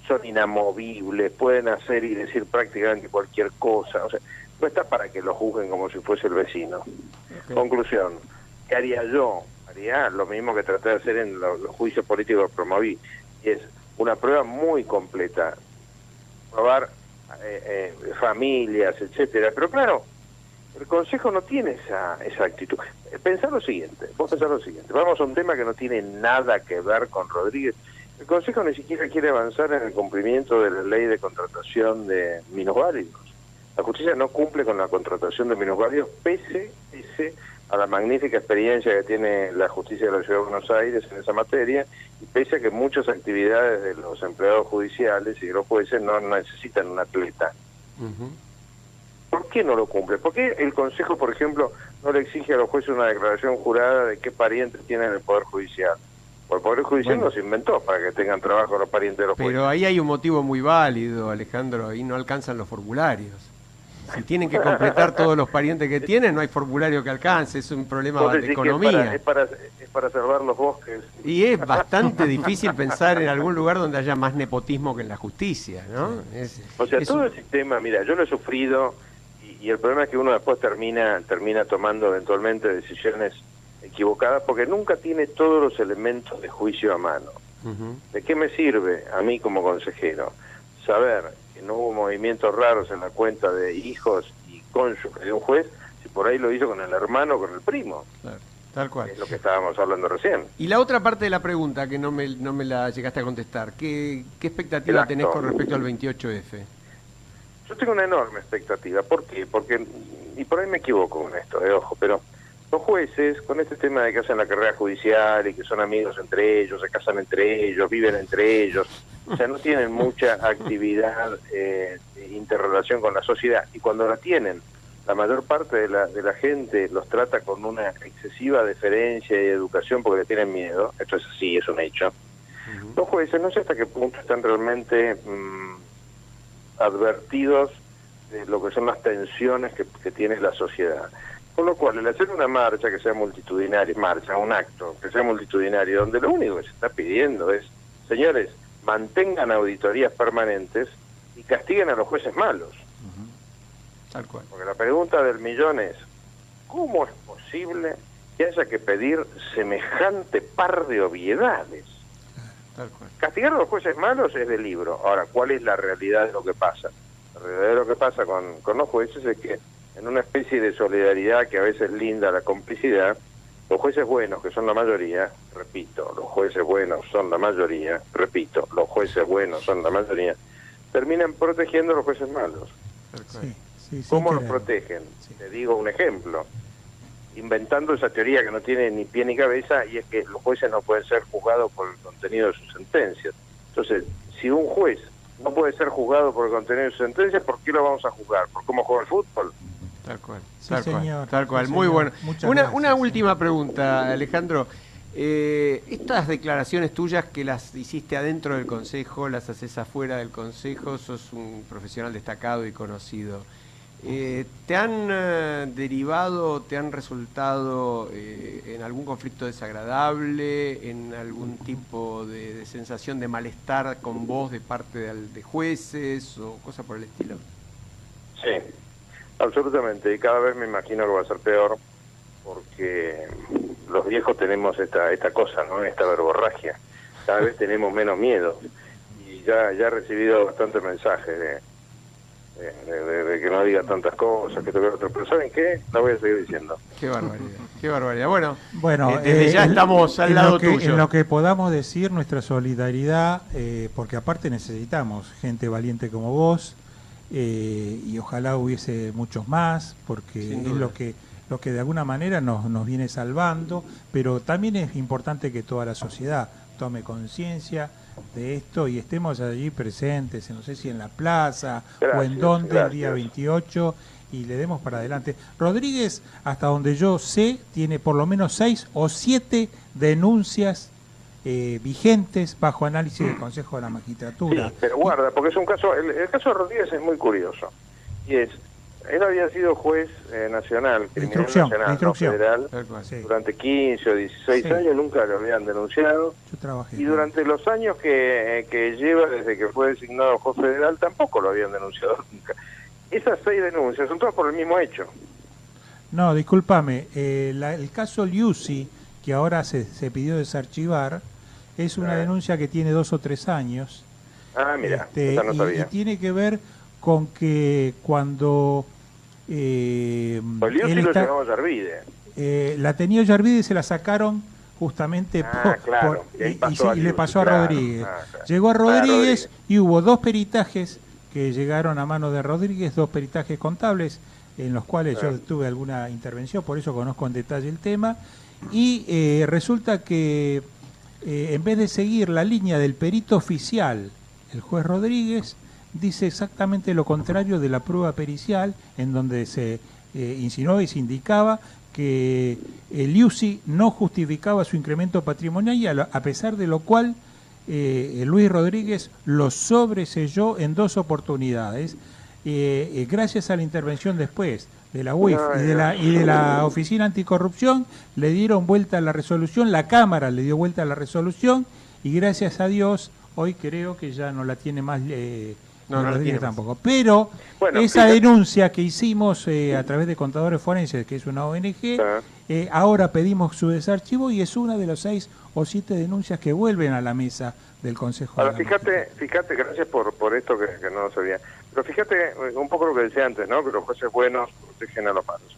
Son inamovibles, pueden hacer y decir prácticamente cualquier cosa. O sea, no está para que lo juzguen como si fuese el vecino. Okay. Conclusión, ¿qué haría yo? Haría lo mismo que traté de hacer en los juicios políticos que promoví. Y es una prueba muy completa. Probar familias, etcétera. Pero claro, el Consejo no tiene esa actitud. Pensá lo siguiente, vamos a un tema que no tiene nada que ver con Rodríguez. El Consejo ni siquiera quiere avanzar en el cumplimiento de la ley de contratación de minusválidos. La justicia no cumple con la contratación de minusválidos pese a la magnífica experiencia que tiene la justicia de la Ciudad de Buenos Aires en esa materia, y pese a que muchas actividades de los empleados judiciales y de los jueces no necesitan un atleta. ¿Por qué no lo cumple? ¿Por qué el Consejo, por ejemplo, no le exige a los jueces una declaración jurada de qué parientes tienen el Poder Judicial? Porque el Poder Judicial no se inventó para que tengan trabajo los parientes de los jueces. Pero ahí hay un motivo muy válido, Alejandro, ahí no alcanzan los formularios. Si tienen que completar todos los parientes que tienen, no hay formulario que alcance, es un problema de economía. Es para salvar los bosques. Y es bastante difícil pensar en algún lugar donde haya más nepotismo que en la justicia, ¿no? Todo el sistema, mira, yo lo he sufrido y el problema es que uno después termina tomando eventualmente decisiones equivocadas porque nunca tiene todos los elementos de juicio a mano. ¿De qué me sirve a mí como consejero saber que no hubo movimientos raros en la cuenta de hijos y cónyuges de un juez si por ahí lo hizo con el hermano o con el primo? Claro, tal cual. Es lo que estábamos hablando recién. Y la otra parte de la pregunta que no me la llegaste a contestar, ¿qué expectativa tenés con respecto al 28F? Yo tengo una enorme expectativa. ¿Por qué? Porque, y por ahí me equivoco con esto, ojo, pero los jueces, con este tema de que hacen la carrera judicial y que son amigos entre ellos, se casan entre ellos, viven entre ellos, o sea, no tienen mucha actividad de interrelación con la sociedad. Y cuando la tienen, la mayor parte de la gente los trata con una excesiva deferencia y educación porque le tienen miedo. Esto es así, es un hecho. Los jueces no sé hasta qué punto están realmente advertidos de lo que son las tensiones que tiene la sociedad. Con lo cual, el hacer una marcha que sea multitudinaria, un acto que sea multitudinario, donde lo único que se está pidiendo es, señores, mantengan auditorías permanentes y castiguen a los jueces malos. Tal cual. Porque la pregunta del millón es, ¿cómo es posible que haya que pedir semejante par de obviedades? Tal cual. Castigar a los jueces malos es de libro. Ahora, ¿cuál es la realidad de lo que pasa? La realidad de lo que pasa con los jueces es que en una especie de solidaridad que a veces linda la complicidad, los jueces buenos, que son la mayoría, repito, los jueces buenos son la mayoría, repito, los jueces buenos son la mayoría, terminan protegiendo a los jueces malos. ¿Cómo los protegen? Te digo un ejemplo. Inventando esa teoría que no tiene ni pie ni cabeza, y es que los jueces no pueden ser juzgados por el contenido de sus sentencias. Entonces, si un juez no puede ser juzgado por el contenido de sus sentencias, ¿por qué lo vamos a juzgar? ¿Por cómo juega el fútbol? Tal cual, Sí, tal señor. cual, tal cual. Sí, Muy señor. bueno. Una Gracias, última pregunta, Alejandro. Estas declaraciones tuyas que las hiciste adentro del Consejo, las haces afuera del Consejo, sos un profesional destacado y conocido. ¿Te han derivado, te han resultado en algún conflicto desagradable, en algún tipo de sensación de malestar con vos de parte de jueces o cosas por el estilo? Sí, absolutamente. Y cada vez me imagino que va a ser peor porque los viejos tenemos esta cosa, ¿no? Esta verborragia. Cada vez tenemos menos miedo. Y ya he recibido bastantes mensajes de que no diga tantas cosas, que toque otro. Pero ¿saben qué? La voy a seguir diciendo. Qué barbaridad. Qué barbaridad. Bueno, desde ya estamos al lado tuyo. En lo que podamos decir nuestra solidaridad, porque aparte necesitamos gente valiente como vos, y ojalá hubiese muchos más, porque es lo que de alguna manera nos viene salvando, pero también es importante que toda la sociedad tome conciencia de esto y estemos allí presentes, no sé si en la plaza o en donde el día 28, y le demos para adelante. Rodríguez, hasta donde yo sé, tiene por lo menos 6 o 7 denuncias vigentes bajo análisis del Consejo de la Magistratura. Sí, pero guarda, porque es un caso, el caso de Rodríguez es muy curioso, y él había sido juez nacional, criminal nacional, no federal, durante 15 o 16 años, nunca lo habían denunciado. Yo trabajé. Y durante los años que lleva desde que fue designado juez federal, tampoco lo habían denunciado nunca. Esas 6 denuncias son todas por el mismo hecho. No, discúlpame, el caso Liuzzi, que ahora se pidió desarchivar, es una denuncia que tiene 2 o 3 años. Ah, mira, esa no sabía. Y tiene que ver con que cuando... Liuzzi lo llamaba Yarvide. La tenía Yarvide y se la sacaron justamente y le pasó a Rodríguez. Claro. Llegó a Rodríguez y hubo 2 peritajes que llegaron a mano de Rodríguez, 2 peritajes contables en los cuales yo tuve alguna intervención, por eso conozco en detalle el tema, y resulta que en vez de seguir la línea del perito oficial, el juez Rodríguez dice exactamente lo contrario de la prueba pericial, en donde se insinuaba y se indicaba que Liuzzi no justificaba su incremento patrimonial, y a pesar de lo cual Luis Rodríguez lo sobreselló en 2 oportunidades, gracias a la intervención después de la UIF y de la Oficina Anticorrupción. Le dieron vuelta a la resolución, la Cámara le dio vuelta a la resolución, y gracias a Dios hoy creo que ya no la tiene más no la tiene tampoco. Pero esa denuncia que hicimos a través de Contadores Forenses, que es una ONG, ahora pedimos su desarchivo, y es una de las 6 o 7 denuncias que vuelven a la mesa del Consejo. Ahora, fíjate, gracias por esto que no lo sabía, pero fíjate un poco lo que decía antes, ¿no? Que los jueces buenos protegen a los malos.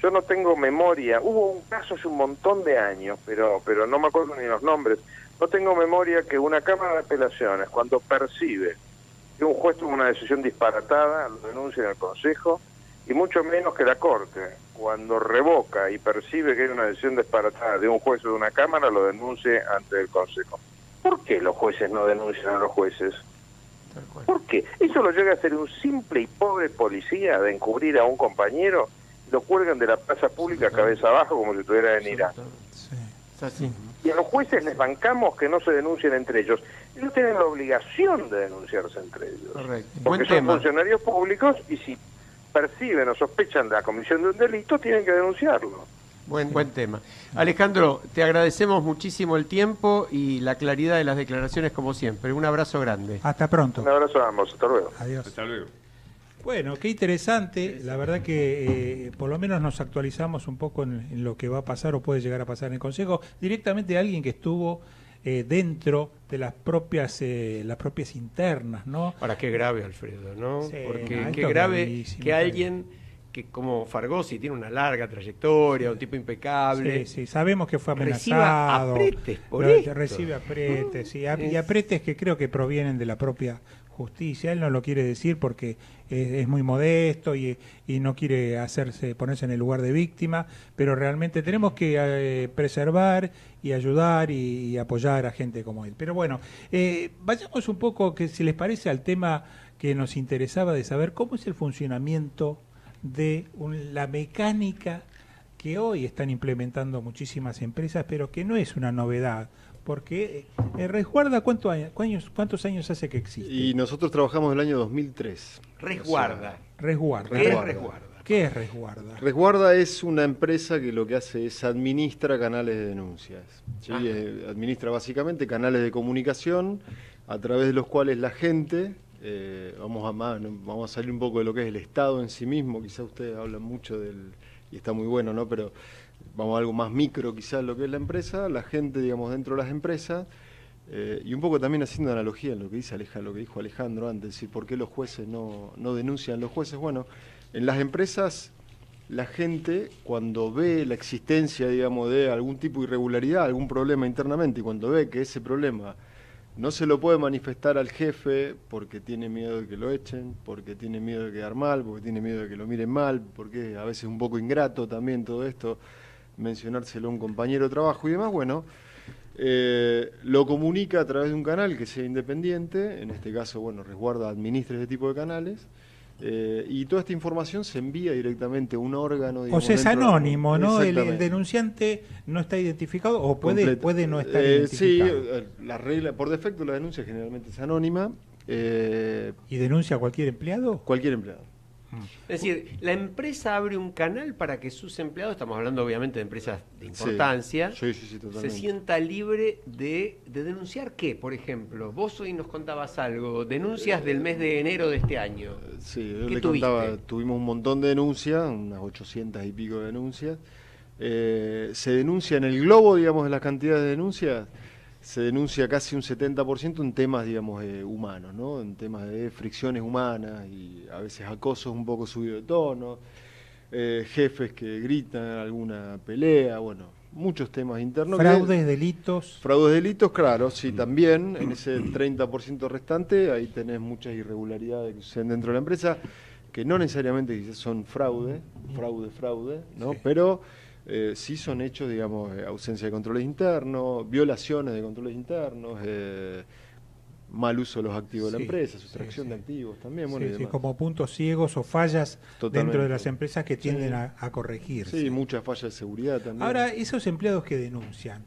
Yo no tengo memoria, hubo un caso hace un montón de años, pero no me acuerdo ni los nombres, no tengo memoria que una Cámara de Apelaciones, cuando percibe que un juez tuvo una decisión disparatada, lo denuncia en el Consejo, y mucho menos que la Corte, cuando revoca y percibe que hay una decisión disparatada de un juez o de una Cámara, lo denuncie ante el Consejo. ¿Por qué los jueces no denuncian a los jueces? ¿Por qué? Eso lo llega a ser un simple y pobre policía de encubrir a un compañero, lo cuelgan de la plaza pública cabeza abajo como si estuviera en Irak. Así. Y a los jueces les bancamos que no se denuncien entre ellos. Ellos tienen la obligación de denunciarse entre ellos. Correcto. Porque son funcionarios públicos, y si perciben o sospechan de la comisión de un delito, tienen que denunciarlo. Buen tema. Alejandro, te agradecemos muchísimo el tiempo y la claridad de las declaraciones como siempre. Un abrazo grande. Hasta pronto. Un abrazo a ambos. Hasta luego. Adiós. Hasta luego. Bueno, qué interesante. La verdad que por lo menos nos actualizamos un poco en lo que va a pasar o puede llegar a pasar en el Consejo, directamente de alguien que estuvo dentro de las propias internas, ¿no? Ahora, qué grave, Alfredo, ¿no? Sí, porque qué grave que alguien que como Fargosi tiene una larga trayectoria, un tipo impecable. Sí, sabemos que fue reciba amenazado. Apretes por esto. Recibe apretes, y apretes que creo que provienen de la propia justicia. Él no lo quiere decir porque es muy modesto y no quiere ponerse en el lugar de víctima, pero realmente tenemos que preservar y ayudar y apoyar a gente como él. Pero bueno, vayamos un poco, que si les parece, al tema que nos interesaba de saber cómo es el funcionamiento de la mecánica que hoy están implementando muchísimas empresas, pero que no es una novedad, porque Resguarda, ¿cuántos años hace que existe? Y nosotros trabajamos en el año 2003. Resguarda. Resguarda. ¿Qué es Resguarda? ¿Qué es Resguarda? Resguarda es una empresa que lo que hace es administra canales de denuncias. ¿Sí? Administra básicamente canales de comunicación a través de los cuales la gente... vamos a salir un poco de lo que es el Estado en sí mismo. Quizá ustedes hablan mucho y está muy bueno, ¿no? Pero vamos a algo más micro, quizás, lo que es la empresa, la gente, digamos, dentro de las empresas, y un poco también haciendo analogía en lo que dijo Alejandro antes, es decir, ¿por qué los jueces no denuncian? Los jueces, bueno, en las empresas la gente, cuando ve la existencia, digamos, de algún tipo de irregularidad, algún problema internamente, y cuando ve que ese problema no se lo puede manifestar al jefe porque tiene miedo de que lo echen, porque tiene miedo de quedar mal, porque tiene miedo de que lo miren mal, porque a veces es un poco ingrato también todo esto, mencionárselo a un compañero de trabajo y demás, bueno, lo comunica a través de un canal que sea independiente, en este caso, bueno, Resguarda administra este tipo de canales, y toda esta información se envía directamente a un órgano. Digamos, o sea, es anónimo, ¿no? El denunciante no está identificado o puede no estar identificado. Sí, la regla, por defecto la denuncia generalmente es anónima. ¿Y denuncia a cualquier empleado? Cualquier empleado. Es decir, la empresa abre un canal para que sus empleados, estamos hablando obviamente de empresas de importancia, sí, se sienta libre de denunciar qué, por ejemplo. Vos hoy nos contabas algo, denuncias del mes de enero de este año. Sí, yo le contaba, tuvimos un montón de denuncias, unas 800 y pico de denuncias. Se denuncia en el globo, digamos, de las cantidades de denuncias, se denuncia casi un 70% en temas, digamos, humanos, ¿no? En temas de fricciones humanas y a veces acosos un poco subido de tono, jefes que gritan alguna pelea, bueno, muchos temas internos. ¿Fraudes, delitos? Fraudes, delitos, claro, sí, también, en ese 30% restante, ahí tenés muchas irregularidades que suceden dentro de la empresa, que no necesariamente quizás son fraude, ¿no? Sí. Pero sí son hechos, digamos, ausencia de controles internos, violaciones de controles internos, mal uso de los activos de la empresa, sustracción de activos también. Bueno, sí, como puntos ciegos o fallas dentro de las empresas que tienden a corregirse. Sí, muchas fallas de seguridad también. Ahora, esos empleados que denuncian,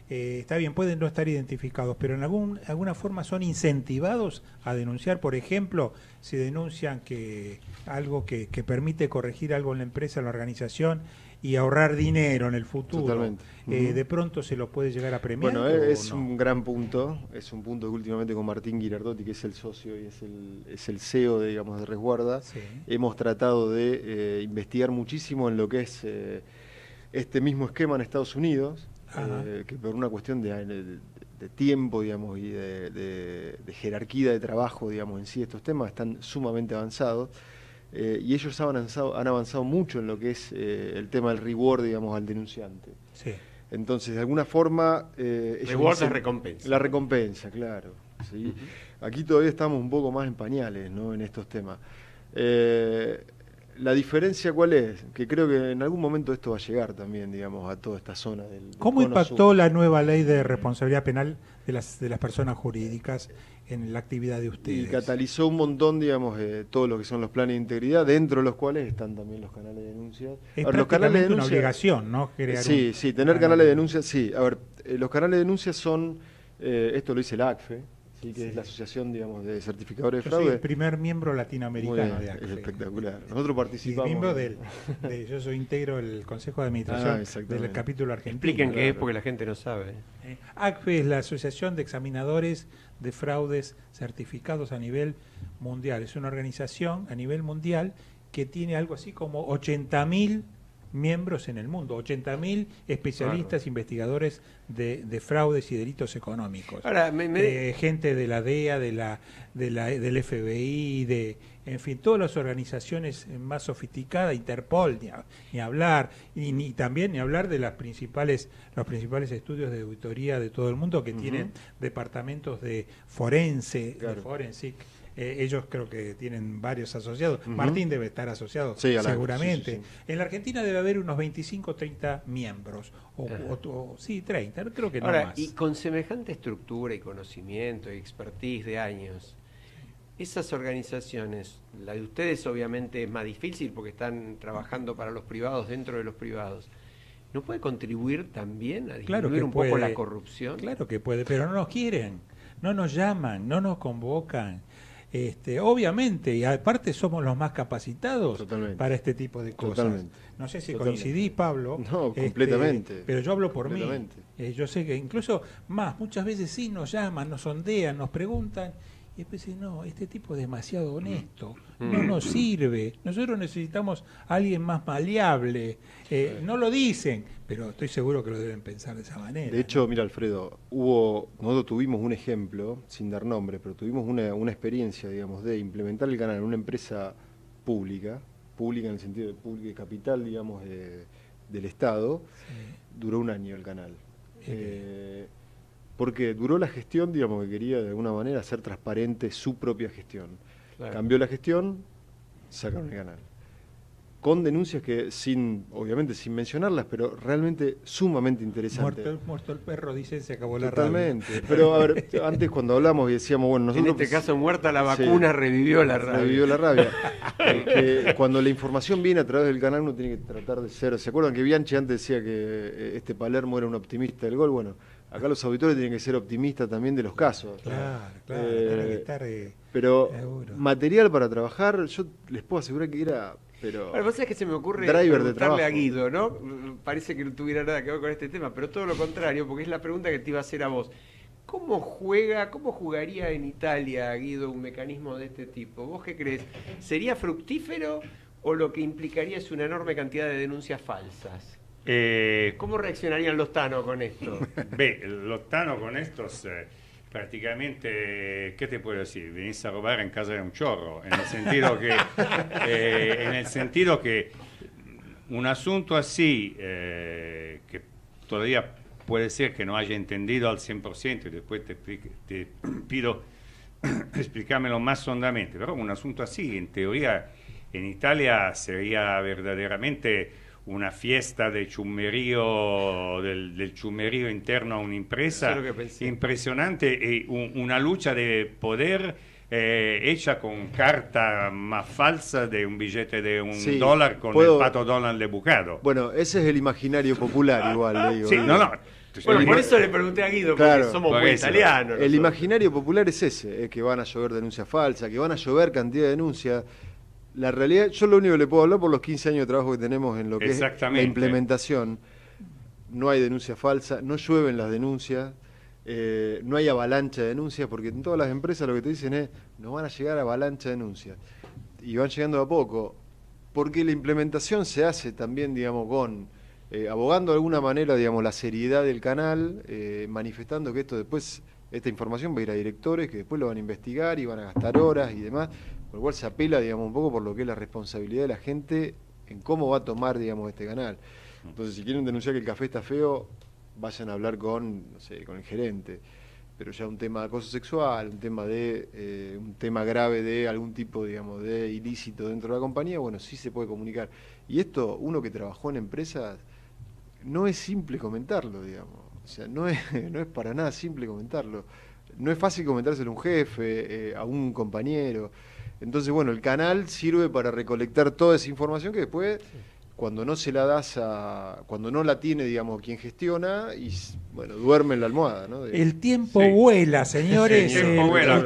está bien, pueden no estar identificados, pero en alguna forma son incentivados a denunciar. Por ejemplo, si denuncian que algo que permite corregir algo en la empresa, en la organización, y ahorrar dinero en el futuro. Totalmente. De pronto se lo puede llegar a premiar. Bueno, es un gran punto, es un punto que últimamente con Martín Girardotti, que es el socio y es el CEO de, digamos, de Resguarda, hemos tratado de investigar muchísimo en lo que es este mismo esquema en Estados Unidos, que por una cuestión de tiempo, digamos, y de jerarquía de trabajo, digamos, en sí estos temas están sumamente avanzados. Y ellos han avanzado mucho en lo que es el tema del reward, digamos, al denunciante. Sí. Entonces, de alguna forma... reward es recompensa. La recompensa, claro. ¿Sí? Aquí todavía estamos un poco más en pañales, ¿no?, en estos temas. La diferencia, ¿cuál es? Que creo que en algún momento esto va a llegar también, digamos, a toda esta zona del ¿Cómo impactó la nueva ley de responsabilidad penal de las personas jurídicas en la actividad de ustedes? Y catalizó un montón, digamos, todo lo que son los planes de integridad, dentro de los cuales están también los canales de denuncia. Es prácticamente una obligación, ¿no? Crear sí, tener canales de denuncia, sí. A ver, los canales de denuncia son, esto lo dice la ACFE, ¿sí? Que es la asociación, digamos, de certificadores de fraude. Yo soy el primer miembro latinoamericano de ACFE. Es espectacular. Nosotros participamos. Y yo soy integro del Consejo de Administración del capítulo argentino. Expliquen qué es, porque la gente no sabe. ACFE es la Asociación de Examinadores de Fraudes Certificados a nivel mundial. Es una organización a nivel mundial que tiene algo así como 80.000 miembros en el mundo, 80.000 especialistas, investigadores de fraudes y delitos económicos. Ahora, gente de la DEA, del FBI, en fin, todas las organizaciones más sofisticadas, Interpol, ni hablar, y también ni hablar de los principales estudios de auditoría de todo el mundo que tienen departamentos de forensic. Ellos creo que tienen varios asociados. Martín debe estar asociado, seguramente. En la Argentina debe haber unos 25 o 30 miembros. Sí, 30, creo que no más. Y con semejante estructura y conocimiento y expertise de años, esas organizaciones, la de ustedes obviamente es más difícil porque están trabajando para los privados dentro de los privados, ¿no puede contribuir también a disminuir un poco la corrupción? Claro que puede, pero no nos quieren, no nos llaman, no nos convocan. Obviamente, y aparte somos los más capacitados para este tipo de cosas. No sé si coincidís, Pablo. No, completamente. Pero yo hablo por mí. Yo sé que incluso muchas veces sí nos llaman, nos sondean, nos preguntan, y después dicen, no, este tipo es demasiado honesto, no nos sirve, nosotros necesitamos a alguien más maleable. No lo dicen, pero estoy seguro que lo deben pensar de esa manera. De hecho, mira, Alfredo, nosotros tuvimos un ejemplo, sin dar nombre, pero tuvimos una experiencia, digamos, de implementar el canal en una empresa pública, pública en el sentido de pública y capital, digamos, del Estado, duró un año el canal. Porque duró la gestión, digamos, que quería de alguna manera hacer transparente su propia gestión. Claro. Cambió la gestión, sacaron el canal. Con denuncias que, obviamente sin mencionarlas, pero realmente sumamente interesantes. Muerto el perro, dicen, se acabó la Totalmente. rabia. Pero, a ver, antes cuando hablamos y decíamos, bueno, nosotros... En este caso, muerta la vacuna, revivió la rabia. Revivió la rabia. Que cuando la información viene a través del canal, uno tiene que tratar de ser... ¿Se acuerdan que Bianchi antes decía que este Palermo era un optimista del gol? Bueno, acá los auditores tienen que ser optimistas también de los casos. Claro, que estar, pero seguro. Material para trabajar, yo les puedo asegurar que era... Pero bueno, vos sabés que se me ocurre preguntarle a Guido, ¿no? Parece que no tuviera nada que ver con este tema, pero todo lo contrario, porque es la pregunta que te iba a hacer a vos. ¿Cómo jugaría en Italia, Guido, un mecanismo de este tipo? ¿Vos qué crees? ¿Sería fructífero o lo que implicaría es una enorme cantidad de denuncias falsas? ¿Cómo reaccionarían los Tano con esto? Los Tano con estos... prácticamente, ¿qué te puedo decir? Venís a robar en casa de un chorro, en el sentido que un asunto así, que todavía puede ser que no haya entendido al 100%, y después te pido explicármelo más hondamente, pero un asunto así, en teoría, en Italia sería verdaderamente una fiesta de chusmerío, del chusmerío interno a una empresa impresionante, y una lucha de poder hecha con carta más falsa de un billete de $1 con el Pato Donald de Bucado. Bueno, ese es el imaginario popular igual, le digo. Sí, no. Bueno, por eso le pregunté a Guido, porque somos muy italianos. El imaginario popular es ese, es que van a llover denuncias falsas, que van a llover cantidad de denuncias. La realidad, yo lo único que le puedo hablar por los 15 años de trabajo que tenemos en lo que es la implementación, no hay denuncia falsa, no llueven las denuncias, no hay avalancha de denuncias, porque en todas las empresas lo que te dicen es, no van a llegar a avalancha de denuncias, y van llegando a poco, porque la implementación se hace también, digamos, con, abogando de alguna manera, digamos, la seriedad del canal, manifestando que esto después, esta información va a ir a directores, que después lo van a investigar y van a gastar horas y demás. Por lo cual se apela, digamos, un poco por lo que es la responsabilidad de la gente en cómo va a tomar, digamos, este canal. Entonces, si quieren denunciar que el café está feo, vayan a hablar con el gerente. Pero ya un tema de acoso sexual, un tema grave de algún tipo, digamos, de ilícito dentro de la compañía, bueno, sí se puede comunicar. Y esto, uno que trabajó en empresas, no es simple comentarlo, digamos. O sea, no es para nada simple comentarlo. No es fácil comentárselo a un jefe, a un compañero. Entonces, bueno, el canal sirve para recolectar toda esa información que después, cuando no se la das cuando no la tiene, digamos, quien gestiona, y bueno, duerme en la almohada, ¿no? El tiempo vuela, señores. El tiempo vuela,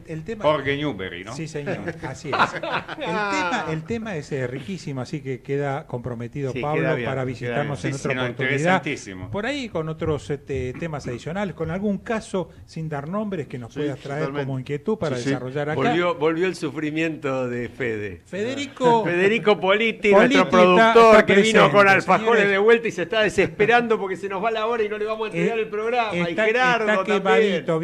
el tema Jorge Newbery, ¿no? Sí, señor, así es. El tema es riquísimo, así que queda comprometido Pablo para visitarnos en otra oportunidad. Por ahí con otros temas adicionales, con algún caso sin dar nombres que nos puedas traer como inquietud para desarrollar acá. Volvió el sufrimiento de Fede. Federico Politi, nuestro productor que vino con alfajores de vuelta y se está desesperando porque se nos va la hora y no le vamos a entregar el programa. Y Gerardo está quemadito,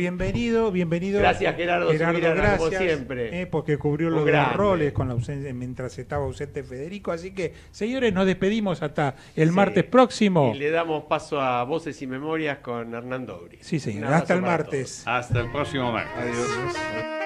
bienvenido. Gracias, Gerardo, gracias, como siempre. Porque cubrió los dos roles con la ausencia, mientras estaba ausente Federico. Así que, señores, nos despedimos hasta el martes próximo. Y le damos paso a Voces y Memorias con Hernán Dobri. Sí, señor. Hasta el martes. Hasta el próximo martes. Adiós.